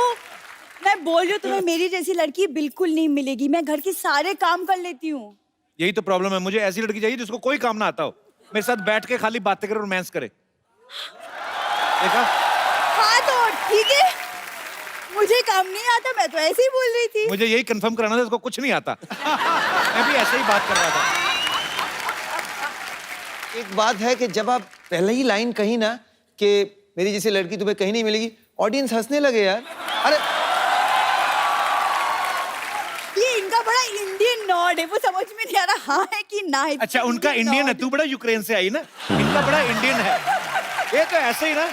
मैं बोल रही हूँ तुम्हें मेरी जैसी लड़की बिल्कुल नहीं मिलेगी। मैं घर के सारे काम कर लेती हूँ। यही तो प्रॉब्लम है, मुझे ऐसी लड़की चाहिए जिसको कोई काम ना आता हो, मेरे साथ बैठ के खाली बातें करे, रोमांस करे। देखा? हाँ तो ठीक है, मुझे काम नहीं आता, मैं तो ऐसे ही बोल रही थी। मुझे यही कंफर्म कराना था, इसको कुछ नहीं आता। मैं भी ऐसे ही बात कर रहा था। एक बात है कि जब आप पहले ही लाइन कही ना कि मेरी जैसी लड़की तुम्हें कहीं नहीं मिलेगी, ऑडियंस हंसने लगे यार। अरे ये इनका बड़ा इंडियन नॉड है, वो समझ में नहीं आ रहा हाँ है कि ना है। अच्छा उनका इंडियन है, तू बड़ा यूक्रेन से आई ना, इनका बड़ा इंडियन है। ये तो ऐसे ही ना,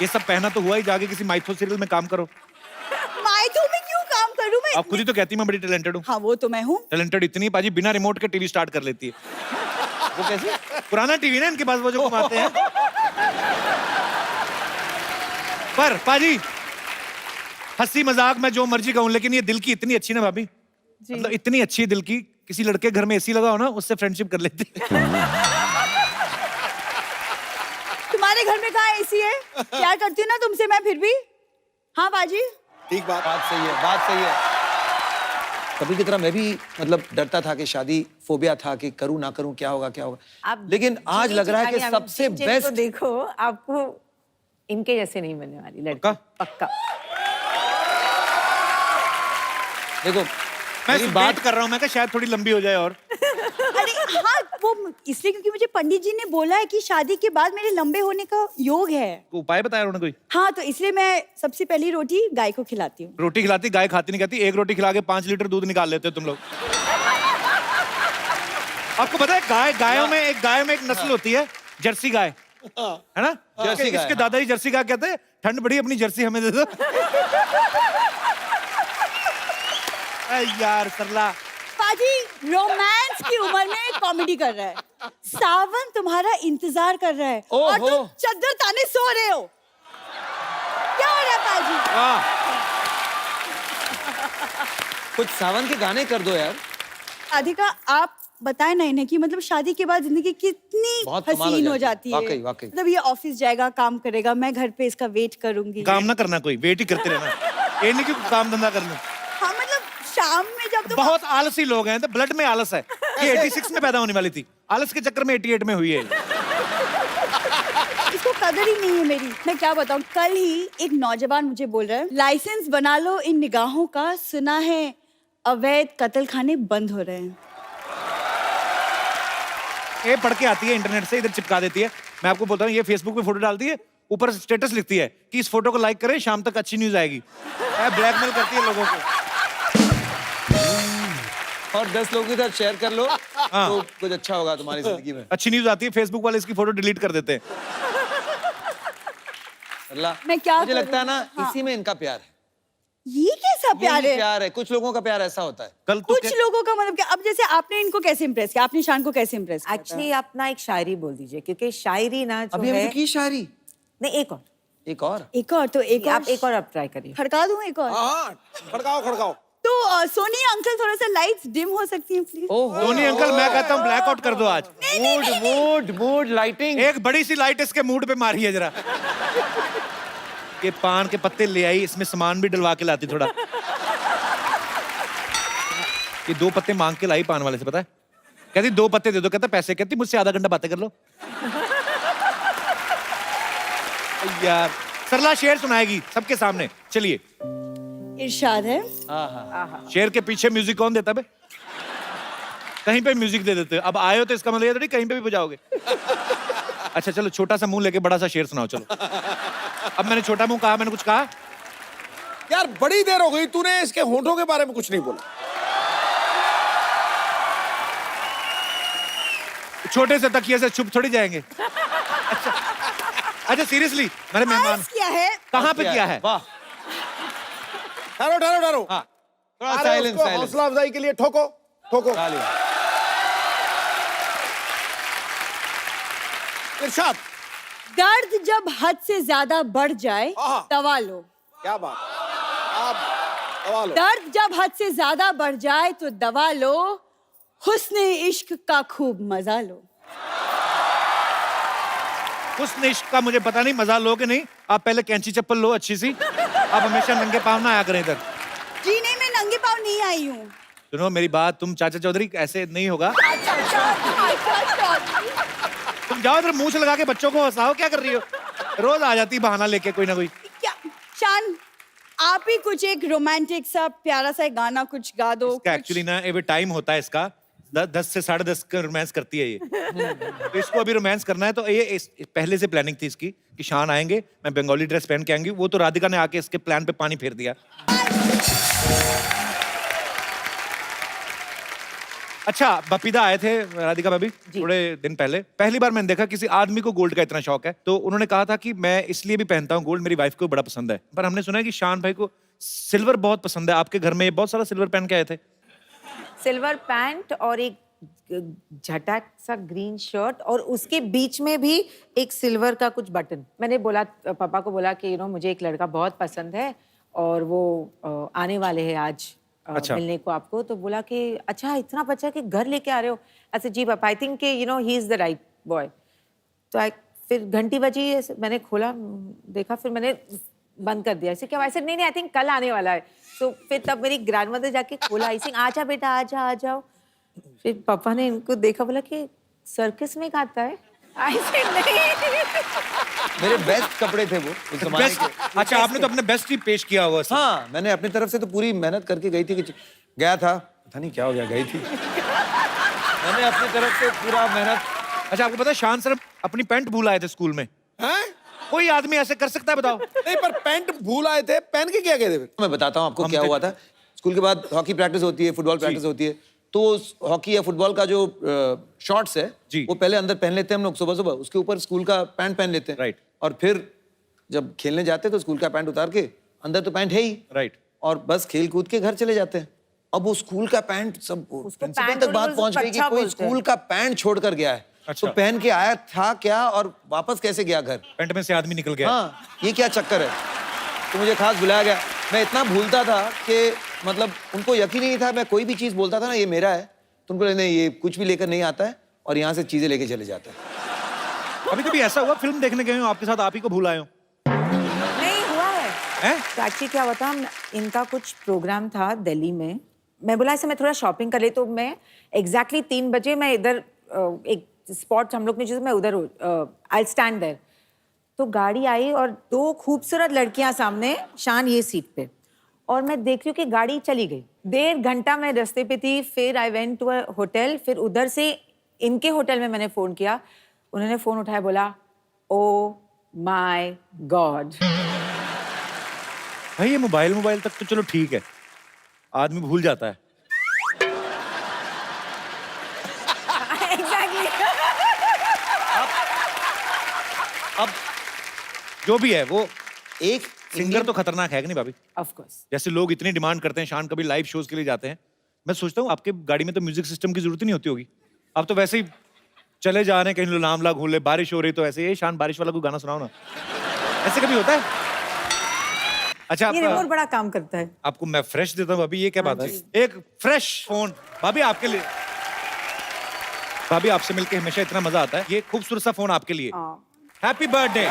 ये सब पहना तो हुआ ही, जाके किसी माइथो सीरियल में काम करो। माइथो में क्यों काम करूं मैं? आप खुद ही तो कहती मैं बड़ी टैलेंटेड हूँ। हाँ वो तो मैं हूँ। टैलेंटेड इतनी पाजी बिना रिमोट के टीवी स्टार्ट कर लेती है। वो कैसे? पुराना टीवी ना इनके पास, वो जो घुमाते हैं। पर पाजी हंसी मजाक मैं जो मर्जी कहूं, लेकिन ये दिल की इतनी अच्छी ना भाभी, मतलब इतनी अच्छी है दिल की, किसी लड़के घर में एसी लगा हो ना उससे फ्रेंडशिप कर लेती है। तुम्हारे घर में कहाँ एसी है? प्यार करती हूँ ना तुमसे मैं फिर भी। हाँ बाजी। ठीक बात। बात सही है, बात सही है। कपिल की तरह मैं भी मतलब डरता था कि शादी फोबिया था कि करूं ना करूं, क्या होगा क्या होगा। आप लेकिन आज लग रहा है कि सबसे बेस्ट। देखो आपको इनके जैसे नहीं बनने वाली लड़की। पक्का? पक्का। देखो मैं मेरी बात कर रहा हूँ, मैं कहा शायद थोड़ी लंबी हो जाए और। अरे हाँ वो इसलिए क्योंकि मुझे पंडित जी ने बोला है कि शादी के बाद मेरे लंबे होने का योग है। उपाय बताया उन्होंने कोई? हाँ तो इसलिए मैं सबसे पहली रोटी गाय को खिलाती हूँ। रोटी खिलाती, गाय खाती नहीं कहती। एक रोटी खिला के 5 लीटर दूध निकाल लेते हो तुम लोग। आपको पता है गायों में एक नस्ल होती है जर्सी गाय, है ना? जर्सी गाय, इसके हाँ। दादाजी जर्सी गाय कहते हैं, ठंड बड़ी अपनी जर्सी हमें दे दो। यार सरला पाजी रोमांस की उम्र में कॉमेडी कर रहा है। सावन तुम्हारा इंतजार कर रहा है और ओहो। तुम चद्दर ताने सो रहे हो। क्या हो रहा है पाजी? वाह, कुछ सावन के गाने कर दो यार। राधिका आप बताए ना इन्हें कि मतलब शादी के बाद जिंदगी कितनी बहुत कमाल हसीन हो जाती जाती है। है। वाकई, वाकई। मतलब ये ऑफिस जाएगा, काम करेगा, मैं घर पे इसका वेट करूंगी। काम ना करना, कोई वेट ही करते रहना। ये नहीं कि काम धंधा कर लूं। हाँ मतलब शाम में जब तुम बहुत आलसी लोग हैं, तो ब्लड में आलस है। ये 86 में पैदा होने वाली थी, आलस के चक्कर में 88 में हुई है। इसको कदर ही नहीं है मेरी। मैं क्या बताऊं, कल ही एक नौजवान मुझे बोल रहा है लाइसेंस बना लो इन निगाहों का, सुना है अवैध कत्ल खाने बंद हो रहे हैं। ये पढ़ के आती है इंटरनेट से, इधर चिपका देती है। मैं आपको बोलता हूँ, ये फेसबुक पे फोटो डालती है, ऊपर स्टेटस लिखती है कि इस फोटो को लाइक करें, शाम तक अच्छी न्यूज आएगी। ब्लैकमेल करती है लोगों को। और 10 लोगों के साथ शेयर कर लो तो कुछ अच्छा होगा तुम्हारी जिंदगी में। अच्छी न्यूज आती है, फेसबुक वाले इसकी फोटो डिलीट कर देते हैं। अल्लाह, मैं क्या मुझे लगता है ना हाँ। इसी में इनका प्यार है। ये कैसा प्यार यही है? प्यार है, कुछ लोगों का प्यार ऐसा होता है। कल तो कुछ लोगों का मतलब क्या? अब जैसे आपने इनको कैसे इम्प्रेस किया, आपने शान को कैसे इम्प्रेस किया? एक्चुअली आप ना एक शायरी बोल दीजिए, क्योंकि शायरी ना जो अभी हमने है तो की शायरी। नहीं, एक और एक और एक और तो एक और आप एक और आप ट्राई करिए। खड़का दूं एक और? हाँ खड़काओ खड़काओ। तो सोनी अंकल थोड़ा सा लाइट्स डिम हो सकती हैं प्लीज? धोनी अंकल, मैं कहता हूँ ब्लैकआउट कर दो आज। Mood lighting. एक बड़ी सी लाइट इसके मूड पे मारी है जरा। ये पान के पत्ते ले आई, इसमें सामान भी डलवा के लाती थोड़ा। ये 2 पत्ते मांग के लाई पान वाले से, पता है? कहती 2 पत्ते दे दो, कहता पैसे। कहती मुझसे आधा घंटा बातें कर लो। यार सरला शेर सुनाएगी सबके सामने, चलिए। इरशाद है। शेर के पीछे म्यूजिक कौन देता है बे? कहीं पे म्यूजिक दे देते हो। अब आए हो तो इसका मतलब ये थोड़ी कहीं पे भी बजाओगे। अच्छा चलो, छोटा सा मुंह लेके बड़ा सा शेर सुनाओ। चलो, अब मैंने छोटा मुंह कहा, मैंने कुछ कहा? यार बड़ी देर हो गई, तूने इसके होंठों के बारे में कुछ नहीं बोला। छोटे से तकिए से छुप थोड़ी जाएंगे। अच्छा सीरियसली, मेरे मेहमान अर्ज किया है। कहाँ पे किया है? वाह, ठहरो ठहरो ठहरो। हाँ, थोड़ा अरे साइलेंस उसको साइलेंस। हौसला अफजाई के लिए ठोको ठोको। इरशाद, दर्द जब हद से ज्यादा बढ़ जाए आहा। दवा लो। क्या बात, आप दवा लो। दर्द जब हद से ज्यादा बढ़ जाए तो दवा लो, हुस्न इश्क का खूब मजा लो। उस इश्क का मुझे पता नहीं, मजा लो कि नहीं। आप पहले कैंची चप्पल लो अच्छी सी। आप हमेशा नंगे पाँव ना आया करें इधर। जी नहीं, मैं नंगे पाँव नहीं आई हूँ। सुनो मेरी बात, तुम चाचा चौधरी ऐसे नहीं होगा। तुम जाओ इधर मुंह से लगा के बच्चों को हंसाओ, क्या कर रही हो? रोज आ जाती बहाना लेके कोई ना कोई। क्या शान, आप ही कुछ एक रोमांटिक सा प्यारा सा गाना कुछ गा दो। इसका एक्चुअली ना एवरी टाइम होता है इसका 10 से 10:30 का रोमांस करती है ये। तो इसको अभी रोमांस करना है, तो ये पहले से प्लानिंग थी इसकी कि शान आएंगे, मैं बंगाली ड्रेस पहन के आएंगी। वो तो राधिका ने आके इसके प्लान पे पानी फेर दिया। अच्छा, बपीदा आए थे राधिका भाभी थोड़े दिन पहले। पहली बार मैंने देखा किसी आदमी को गोल्ड का इतना शौक है। तो उन्होंने कहा था कि मैं इसलिए भी पहनता हूँ गोल्ड, मेरी वाइफ को बड़ा पसंद है। पर हमने सुना है कि शान भाई को सिल्वर बहुत पसंद है। आपके घर में बहुत सारा सिल्वर पहन के आए थे। सिल्वर पैंट और एक झटा सा ग्रीन शर्ट, और उसके बीच में भी एक सिल्वर का कुछ बटन। मैंने बोला, पापा को बोला कि मुझे एक लड़का बहुत पसंद है और वो आने वाले हैं आज मिलने को आपको। तो बोला कि अच्छा, इतना बच्चा के घर लेके आ रहे हो? ऐसे जी पापा, I think he is the right boy. तो फिर घंटी बजी, मैंने खोला, देखा, फिर मैंने बंद कर दिया। ऐसे क्या? ऐसे नहीं, आई थिंक कल आने वाला है। तो फिर तब मेरी ग्रैंडमदर जाके खोला, आई थिंक आजा बेटा आजा आ जाओ। फिर पापा ने इनको देखा, बोला कि सर्कस में खाता है। ऐसे नहीं, मेरे बेस्ट कपड़े थे वो उस जमाने बेस्ट। के। अच्छा, आपने तो अपने बेस्ट ही पेश किया हुआ। हाँ, मैंने अपनी तरफ से तो पूरी मेहनत करके गई थी कि गया था, पता नहीं क्या हो गया, गई थी। मैंने अपनी तरफ से पूरा मेहनत। अच्छा, आपको पता है शान सर अपनी पैंट भूल आए थे स्कूल में। हैं? कोई आदमी ऐसे कर सकता है बताओ? नहीं, पर पैंट भूल आए थे, पहन के क्या गए थे फिर? मैं बताता हूँ आपको क्या हुआ था। स्कूल के बाद हॉकी प्रैक्टिस होती है, फुटबॉल प्रैक्टिस होती है। तो हॉकी या फुटबॉल का जो शॉर्ट्स है वो पहले अंदर पहन लेते हैं हम लोग सुबह सुबह, उसके ऊपर स्कूल का पैंट पहन लेते हैं। राइट। और फिर जब खेलने जाते हैं तो स्कूल का पैंट उतार के, अंदर तो पैंट है ही, राइट, और बस खेल कूद के घर चले जाते हैं। अब वो स्कूल का पैंट सब प्रिंसिपल पैंट तक बात पहुंच गई कि अच्छा कोई बोलते हैं। स्कूल का पैंट छोड़ कर गया है। अच्छा। तो पहन के आया था क्या और वापस कैसे गया घर? पैंट में से आदमी निकल गया। हाँ, ये क्या चक्कर है? तो मुझे खास बुलाया गया। मैं इतना भूलता था कि मतलब उनको यकीन नहीं था, मैं कोई भी चीज बोलता था ना ये मेरा है, तो उनको नहीं, ये कुछ भी लेकर नहीं आता है और यहाँ से चीजें लेके चले जाता है। अभी कभी ऐसा हुआ फिल्म देखने गए हो आपके साथ आप ही को भूल आए हो? नहीं हुआ है। हैं? तो एक्चुअली क्या हुआ था, इनका कुछ प्रोग्राम था दिल्ली में। मैं बोला ऐसे मैं थोड़ा शॉपिंग कर ले, तो मैं एग्जैक्टली 3 बजे मैं इधर एक स्पॉट हम लोग ने जिसमें मैं उधर आई स्टैंड देयर। तो गाड़ी आई और 2 खूबसूरत लड़कियां सामने, शान ये सीट पे, और मैं देख रही हूँ कि गाड़ी चली गई। 1.5 घंटा मैं रास्ते पे थी। फिर I went to a hotel, फिर उधर से इनके होटल में मैंने फोन किया। उन्होंने फोन उठाया, बोला ओ माय गॉड। भाई ये मोबाइल तक तो चलो ठीक है, आदमी भूल जाता है। एग्जैक्टली। अब जो भी है वो एक सिंगर तो खतरनाक है कि नहीं भाभी? Of course. जैसे लोग इतनी डिमांड करते हैं, शान कभी लाइव शोज के लिए जाते हैं, मैं सोचता हूँ आपके गाड़ी में तो म्यूजिक सिस्टम की जरूरत ही नहीं होती होगी। आप तो वैसे ही चले जा रहे हैं कहीं, नामला घूम ले, बारिश हो रही तो ऐसे, ये शान बारिश वाला कोई गाना सुनाओ ना। ऐसे कभी होता है? अच्छा, ये रिमोट बड़ा काम करता है। आपको मैं फ्रेश देता हूँ भाभी, ये क्या बात है? एक फ्रेश फोन भाभी आपके लिए। भाभी आपसे मिलके हमेशा इतना मजा आता है। ये खूबसूरत सा फोन आपके लिए। Happy birthday.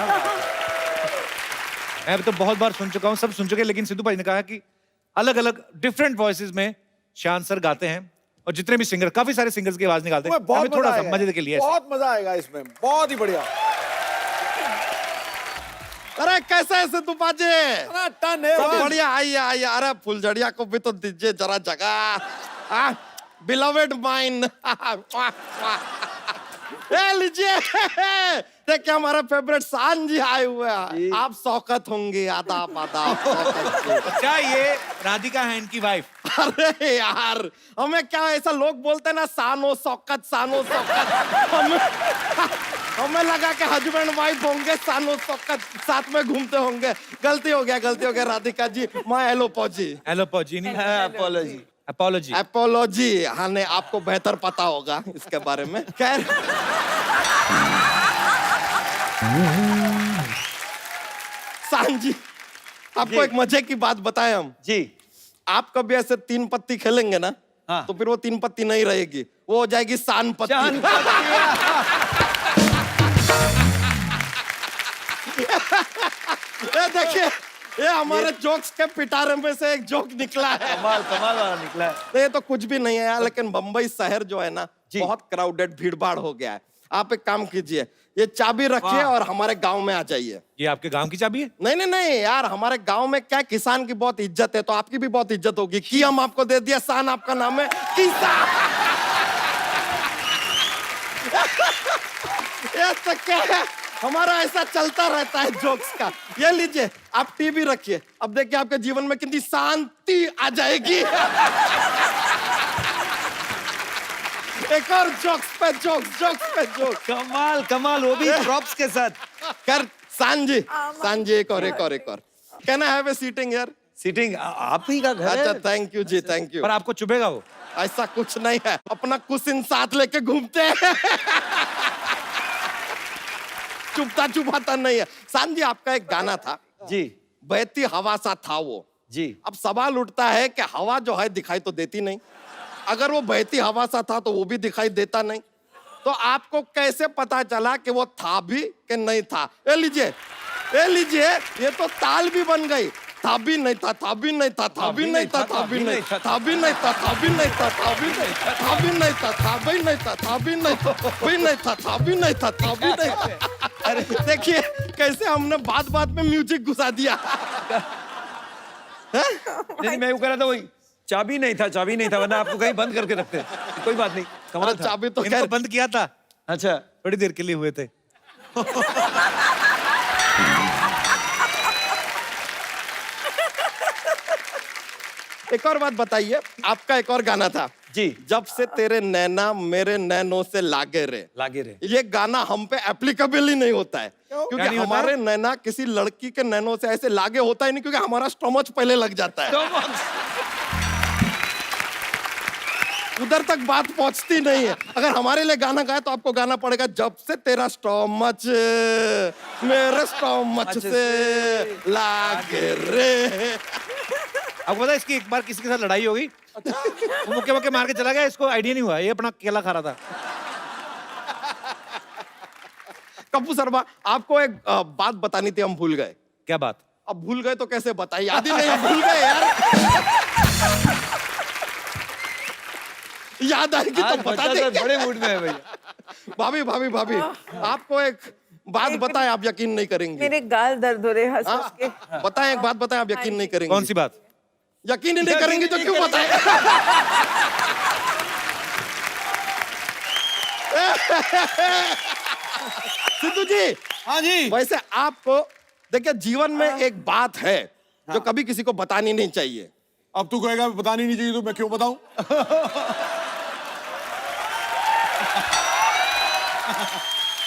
मैं तो बहुत बार सुन चुका हूँ, सब सुन चुके हैं, लेकिन सिद्धू भाई ने कहा कि अलग अलग डिफरेंट वॉइसेस में शान सर गाते हैं, और जितने भी सिंगर, काफी सारे सिंगर्स की आवाज निकालते हैं। हमें थोड़ा सा मजे के लिए बहुत मजा आएगा इसमें, बहुत ही बढ़िया। अरे कैसे है सिद्धू पाजी? अरे टन है, सब बढ़िया। आइए आइए, अरे फुलझड़िया को भी तो दीजिए जरा जगह। Beloved mine. लीजिए, देखिए हमारे फेवरेट शान जी आए हुए हैं। आप शौकत होंगे, आदाब आदाब। अच्छा, ये राधिका है इनकी वाइफ। अरे यार, हमें क्या ऐसा लोग बोलते हैं ना, सानो शौकत, सानो शौकत। हमें लगा कि हस्बैंड वाइफ होंगे, सानो शौकत साथ में घूमते होंगे। गलती हो गया राधिका जी, मैं एलोपॉजी। एलोपॉजी नहीं, अपॉलॉजी। अपोलॉजी। एपोलॉजी, हाँ नहीं, आपको बेहतर पता होगा इसके बारे में। खैर सान जी, आपको एक मजे की बात बताएं हम। जी। आप कभी ऐसे 3 पत्ती खेलेंगे ना, हाँ। तो फिर वो 3 पत्ती नहीं रहेगी, वो हो जाएगी सान पत्ती। चांद ये देखिए, ये हमारे जोक्स के पिटारे में से एक जोक निकला है। कमाल कमाल वाला निकला है। तो ये तो कुछ भी नहीं है यार, लेकिन बंबई शहर जो है ना, जी। बहुत क्राउडेड, भीड़-भाड़ हो गया है। आप एक काम कीजिए, ये चाबी रखिए और हमारे गांव में आ जाइए। ये आपके गांव की चाबी है? नहीं नहीं नहीं यार, हमारे गांव में क्या किसान की बहुत इज्जत है, तो आपकी भी बहुत इज्जत होगी। की हम आपको दे दिया, सान आपका नाम है, किसान। ये तो क्या है, हमारा ऐसा चलता रहता है जोक्स का। ये लीजिए, आप टीवी रखिए, अब देखिए आपके जीवन में कितनी शांति आ जाएगी। एक और जोक्स पे जोक्स, जोक्स पे जोक्स। कमाल कमाल, वो भी प्रॉप्स के साथ। कर सान जी, एक और। Can I have a seating here? Seating आप ही का घर अच्छा, है। थैंक यू जी, थैंक यू। पर आपको चुभेगा वो? ऐसा कुछ नहीं है, अपना कुछ साथ लेके घूमते हैं। चुपता चुपाता नहीं है। सान जी, आपका एक गाना था जी बहती हवा सा था वो। जी। अब सवाल उठता है कि हवा जो है दिखाई तो देती नहीं, अगर वो बहती हवा सा था तो वो भी दिखाई देता नहीं, तो आपको कैसे पता चला कि वो था भी कि नहीं था? ये लीजिए, ये तो ताल भी बन गई। था भी नहीं था, था भी नहीं था, था भी नहीं था, था भी नहीं था, था भी नहीं था, था भी नहीं था, था भी नहीं था, था भी नहीं था, था भी नहीं था, था भी नहीं था, भी नहीं था, था भी नहीं था, था भी नहीं था। अरे देखिए कैसे हमने बात बात में म्यूजिक घुसा दिया। नहीं, मैं वो कह रहा था, वही चाबी नहीं था, वरना आपको कहीं बंद करके रखते। कोई बात नहीं, कमाल था। चाबी तो इनको खैर बंद किया था, अच्छा, थोड़ी देर के लिए हुए थे। एक और बात बताइए, आपका एक और गाना था जी। जब से तेरे नैना मेरे नैनों से लागे रे। ये गाना हम पे एप्लीकेबल ही नहीं होता है, क्योंकि नहीं होता? हमारे नैना किसी लड़की के नैनों से ऐसे लागे होता ही नहीं, क्योंकि हमारा स्टोमच पहले लग जाता है, उधर तक बात पहुंचती नहीं है। अगर हमारे लिए गाना गाए तो आपको गाना पड़ेगा जब से तेरा स्टोमच मेरे स्टोमच से लागे रे। आपको पता है इसकी एक बार किसी के साथ लड़ाई हो गई, वो मुक्के मुक्के मार के चला गया, इसको आइडिया नहीं हुआ, ये अपना केला खा रहा था। कप्पू शर्मा, आपको एक बात बतानी थी, हम भूल गए। क्या बात? अब भूल गए तो कैसे बताइए, याद ही नहीं, हम भूल गए यार। याद आएगी तो बता देंगे। बड़े मूड में है भैया। भाभी, आपको एक बात बताएं, आप यकीन नहीं करेंगे। मेरे गाल दर्द हो रहे हंस हंस के। बताएं, एक बात बताएं, आप यकीन नहीं करेंगे। कौन सी बात? यकीन ही नहीं करेंगे तो क्यों बताएं? सिद्धू जी। हाँ जी। वैसे आपको देखिए, जीवन में एक बात है जो कभी किसी को बतानी नहीं चाहिए। अब तू कहेगा बतानी नहीं चाहिए तो मैं क्यों बताऊं?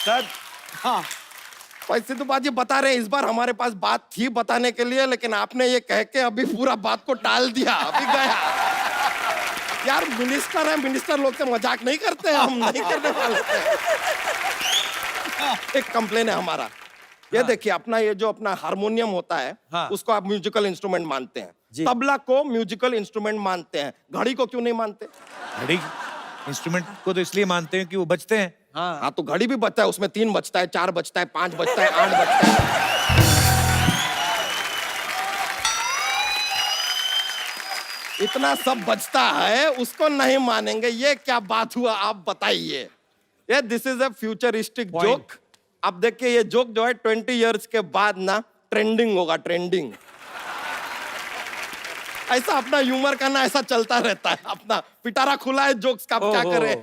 सर, हाँ, वैसे तो बात ये बता रहे हैं, इस बार हमारे पास बात थी बताने के लिए, लेकिन आपने ये कह के अभी पूरा बात को टाल दिया, अभी गया। यार मिनिस्टर है, मिनिस्टर लोग से मजाक नहीं करते, हम नहीं करने वाले थे। एक कंप्लेन है हमारा, ये देखिए, अपना ये जो अपना हारमोनियम होता है, हाँ। उसको आप म्यूजिकल इंस्ट्रूमेंट मानते हैं, तबला को म्यूजिकल इंस्ट्रूमेंट मानते हैं, घड़ी को क्यों नहीं मानते? घड़ी इंस्ट्रूमेंट को तो इसलिए मानते हैं कि वो बजते हैं। हाँ, तो घड़ी भी बजता है, उसमें 3 बजता है, 4 बजता है, 5 बजता है, 8 बजता है। इतना सब बजता है, उसको नहीं मानेंगे, ये क्या बात हुआ, आप बताइए। ये this is a futuristic joke. अब देखिए, ये जोक जो है 20 इयर्स के बाद ना ट्रेंडिंग होगा, ट्रेंडिंग। ऐसा अपना ह्यूमर का ना ऐसा चलता रहता है, अपना पिटारा खुला है जोक्स का, आप क्या करें।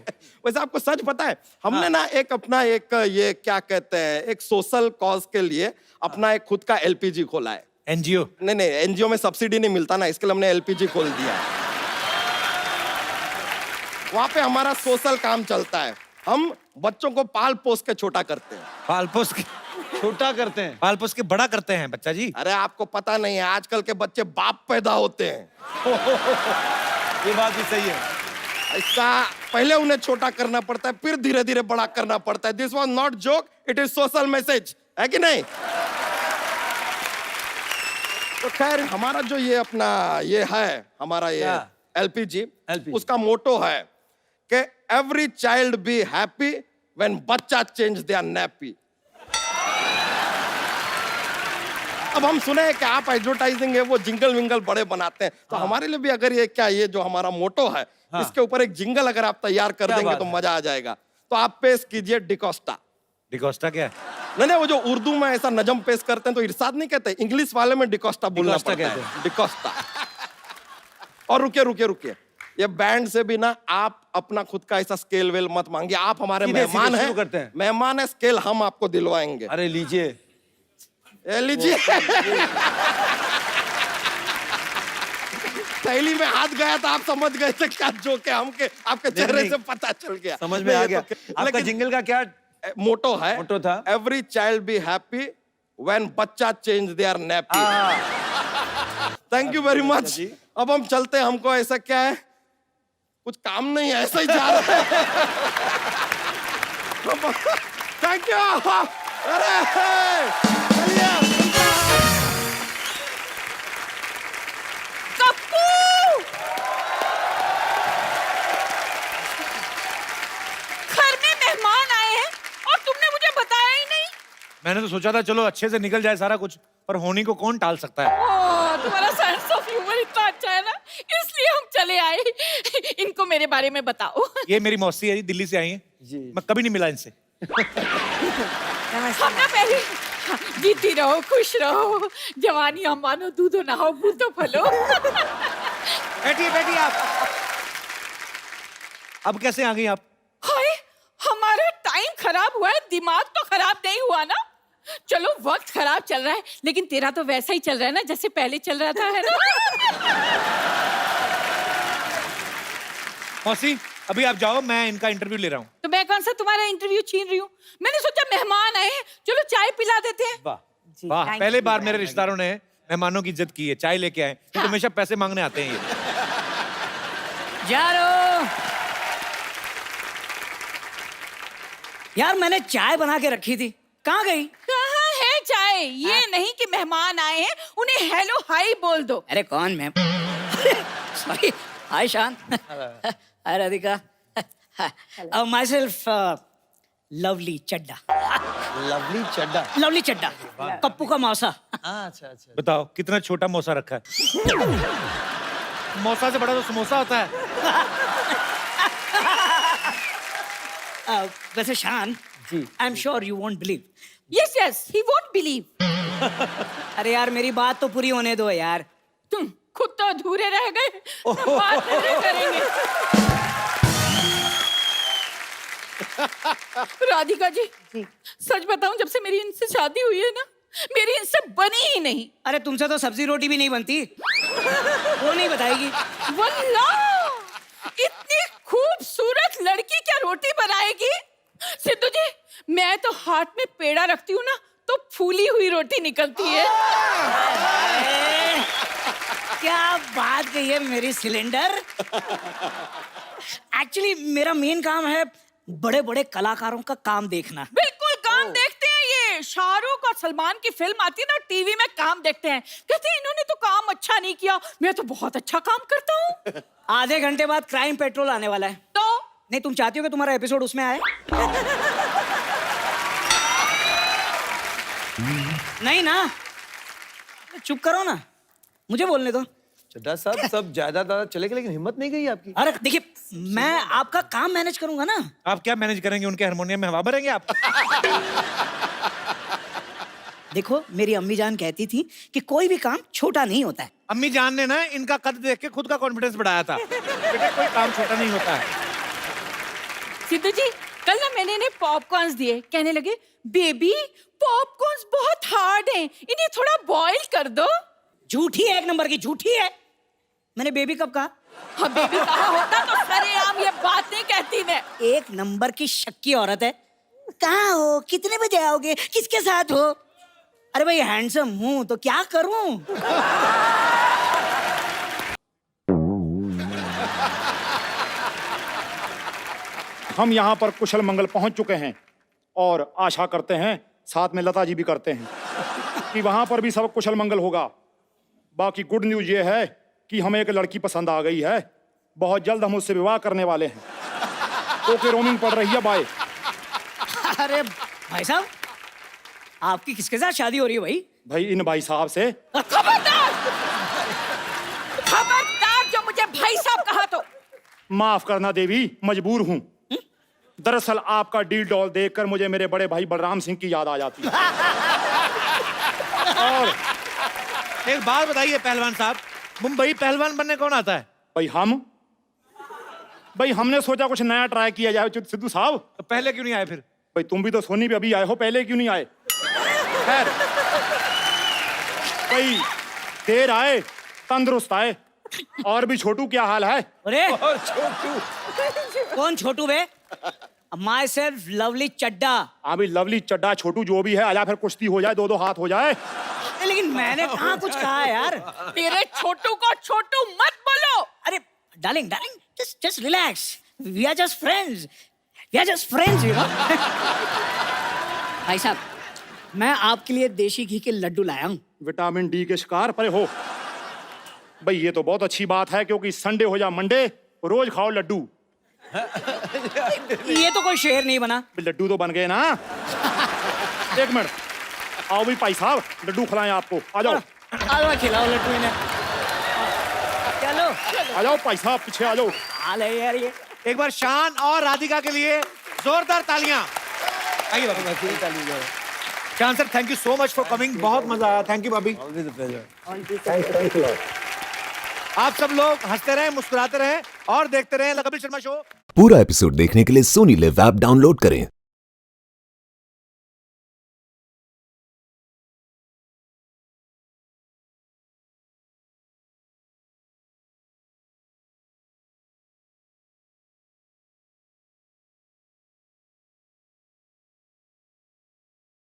वैसे आपको सच पता है, हमने ना एक अपना एक ये क्या कहते हैं, एक सोशल कॉज के लिए अपना एक खुद का एलपीजी खोला है। एनजीओ? नहीं, एनजीओ में सब्सिडी नहीं मिलता ना, इसके लिए हमने एलपीजी खोल दिया। वहां पे हमारा सोशल काम चलता है, हम बच्चों को पाल पोस के छोटा करते हैं। पाल पोस के छोटा करते हैं? पाल पोस के बड़ा करते हैं बच्चा जी। अरे आपको पता नहीं है, आजकल के बच्चे बाप पैदा होते हैं। ये बात भी सही है। ऐसा पहले उन्हें छोटा करना पड़ता है, फिर धीरे धीरे बड़ा करना पड़ता है. This was not joke, it is social message, है कि नहीं? तो खैर हमारा जो ये अपना ये है, हमारा ये एलपीजी, उसका मोटो है कि every child be happy when बच्चा चेंज देयर नैपी. अब हम सुने कि आप एडवर्टाइजिंग है वो जिंगल विंगल बड़े बनाते हैं, तो हमारे लिए भी अगर ये क्या ये जो हमारा मोटो है, इसके ऊपर एक जिंगल अगर आप तैयार कर देंगे तो मजा आ जाएगा. तो आप पेश कीजिए डिकोस्टा. डिकोस्टा क्या है? नहीं, वो जो उर्दू में ऐसा नजम पेश करते हैं तो इरशाद नहीं कहते, इंग्लिश वाले में डिकोस्टा बोलना पड़ता है. डिकोस्टा. और रुकिए, ये बैंड से भी ना आप अपना खुद का ऐसा स्केल वेल मत मांगिए. आप हमारे मेहमान हैं, मेहमान है, स्केल हम आपको दिलवाएंगे. अरे लीजिए, लीजिए. थैली में हाथ गया तो आप समझ गए थे क्या जोक है, हमके आपके चेहरे से पता चल गया. समझ में आ गया. आपका जिंगल का क्या मोटो है? मोटो था every child be happy when बच्चा change their nappy. Thank you very much. अब हम चलते हैं, हमको ऐसा क्या है, कुछ काम नहीं है, ऐसा ही जा रहा है. Thank you. अरे चलिए. कप्पू, घर में मेहमान आए हैं और तुमने मुझे बताया ही नहीं. मैंने तो सोचा था चलो अच्छे से निकल जाए सारा कुछ, पर होनी को कौन टाल सकता है. ओह, तुम्हारा सेंस ऑफ ह्यूमर इतना अच्छा है ना, इसलिए हम चले आए. इनको मेरे बारे में बताओ. ये मेरी मौसी है, दिल्ली से आई है. मैं कभी नहीं मिला इनसे. हम ना पहले जीती रहो, खुश रहो, जवानी हम मानो दूधो ना हो, बूतो फलो. बैठिए आप. अब कैसे आ गई आप? हाय, हमारा टाइम खराब हुआ है, दिमाग तो खराब नहीं हुआ ना. चलो वक्त खराब चल रहा है, लेकिन तेरा तो वैसा ही चल रहा है ना जैसे पहले चल रहा था, है ना? मौसी अभी आप जाओ, मैं इनका इंटरव्यू ले रहा हूँ. तो मैं कौन सा तुम्हारा इंटरव्यू छीन रही हूँ? मैंने सोचा मेहमान आए हैं, चलो चाय पिला देते हैं. वाह, पहले बार मेरे रिश्तेदारों ने मेहमानों की इज्जत की है, चाय लेके आए. तो हमेशा पैसे मांगने आते हैं ये. यारो, यार मैंने चाय बना के रखी थी, कहाँ गई? कहाँ है चाय? ये नहीं कि मेहमान आए हैं, उन्हें हेलो हाय बोल दो. अरे कौन ma'am? Sorry. Hi Shaan. Hi Radhika. Myself Lovely Chadda. Lovely Chadda. Lovely Chadda, Kappu का मौसा. अच्छा. बताओ कितना छोटा मौसा रखा है. मौसा से बड़ा तो समोसा होता है. वैसे Shaan ji, I am sure you won't believe. Yes yes, he won't believe. अरे यार मेरी बात तो पूरी होने दो यार. तुम खुद तो अधूरे रह गए, बात नहीं करेंगे. राधिका जी, सच बताऊं, जब से मेरी इनसे शादी हुई है ना, मेरी इनसे बनी ही नहीं. अरे तुमसे तो सब्जी रोटी भी नहीं बनती, वो नहीं बताएगी. वल्लाह, इतनी खूबसूरत लड़की क्या रोटी बनाएगी? सिद्धू जी, मैं तो हाथ में पेड़ा रखती हूँ ना तो फूली हुई रोटी निकलती है. क्या बात कही है मेरी सिलेंडर. एक्चुअली मेरा मेन काम है बड़े बड़े कलाकारों का काम देखना. बिल्कुल काम देखते हैं. ये शाहरुख और सलमान की फिल्म आती है ना, टीवी में काम देखते हैं, कहते हैं इन्होंने तो काम अच्छा नहीं किया, मैं तो बहुत अच्छा काम करता हूँ. आधे घंटे बाद क्राइम पेट्रोल आने वाला है. तो नहीं, तुम चाहती हो कि तुम्हारा एपिसोड उसमें आए? नहीं ना, चुप करो ना, मुझे बोलने दो. चड्डा साहब सब ज्यादा चलेगा, लेकिन हिम्मत नहीं गई आपकी. अरे देखिए, मैं आपका काम मैनेज करूंगा ना. आप क्या मैनेज करेंगे? उनके हारमोनियम में हवा भरेंगे आप? देखो, मेरी अम्मी जान कहती थी कि कोई भी काम छोटा नहीं होता है. अम्मी जान ने ना इनका कद देख के खुद का कॉन्फिडेंस बढ़ाया था. बेटा कोई काम छोटा नहीं होता है. सिद्धू जी, कल ना मैंने इन्हें पॉपकॉर्न्स दिए, कहने लगे बेबी पॉपकॉर्न्स बहुत हार्ड हैं, इन्हें थोड़ा बॉईल कर दो. झूठी है, एक नंबर की झूठी है. मैंने बेबी कब कहा? हाँ, बेबी कहा होता तो सरेआम ये बात नहीं कहती मैं. एक नंबर की शक्की औरत है. कहाँ हो? कितने बजे आओगे? किसके साथ हो? अरे भाई हैंडसम हूं तो क्या करूं? हम यहाँ पर कुशल मंगल पहुंच चुके हैं और आशा करते हैं, साथ में लता जी भी करते हैं, कि वहां पर भी सब कुशल मंगल होगा। बाकी गुड न्यूज ये है कि हमें एक लड़की पसंद आ गई है, बहुत जल्द हम उससे विवाह करने वाले हैं। ओके, रोमिंग पड़ रही है, बाय। अरे भाई साहब, आपकी किसके साथ शादी हो रही है भाई? भाई इन भाई साहब से। खबरदार, खबरदार जो मुझे भाई साहब कहा तो। माफ करना देवी, मजबूर हूँ। दरअसल आपका डील डॉल देखकर मुझे मेरे बड़े भाई बलराम सिंह की याद आ जाती है। और एक बात बताइए पहलवान साहब, मुंबई पहलवान बनने कौन आता है? भाई हमने सोचा कुछ नया ट्राई किया जाए सिद्धू साहब। तो पहले क्यों नहीं आए फिर? भाई तुम भी तो सोनी पे अभी आए हो, पहले क्यों नहीं आए? खैर, भाई देर आए तंदुरुस्त आए। और भी छोटू, क्या हाल है? अरे कौन छोटू बे? माई सेल्फ लवली चड्डा। अभी लवली चड्डा छोटू जो भी है, आजा फिर कुश्ती हो जाए, 2-2 हाथ हो जाए। लेकिन मैंने कहाँ कुछ कहा है यार? मेरे छोटू को छोटू मत बोलो। अरे darling darling, just relax. We are just friends. We are just friends, you know. भाई साहब, मैं आपके लिए देशी घी के लड्डू लाया हूँ। विटामिन डी के शिकार परे हो। भाई ये तो बहुत अच्छी बात है, क्योंकि संडे हो जा मंडे, रोज खाओ लड्डू। ये तो कोई शेर नहीं बना। लड्डू तो बन गए ना। एक मिनट, आओ भी भाई साहब, लड्डू खिलाएं आपको। आ जाओ, आज खिलाओ लड्डू इन्हें। चलो आ जाओ भाई साहब, पीछे आ जाओ। हाल है यार ये। एक बार शान और राधिका के लिए जोरदार तालियां। आइए बाबा। शान sir, thank you so much for coming, बहुत मजा आया। थैंक यू भाभी। आप सब लोग हंसते रहें, मुस्कुराते रहें और देखते रहें द कपिल शर्मा शो। पूरा एपिसोड देखने के लिए सोनी लिव ऐप डाउनलोड करें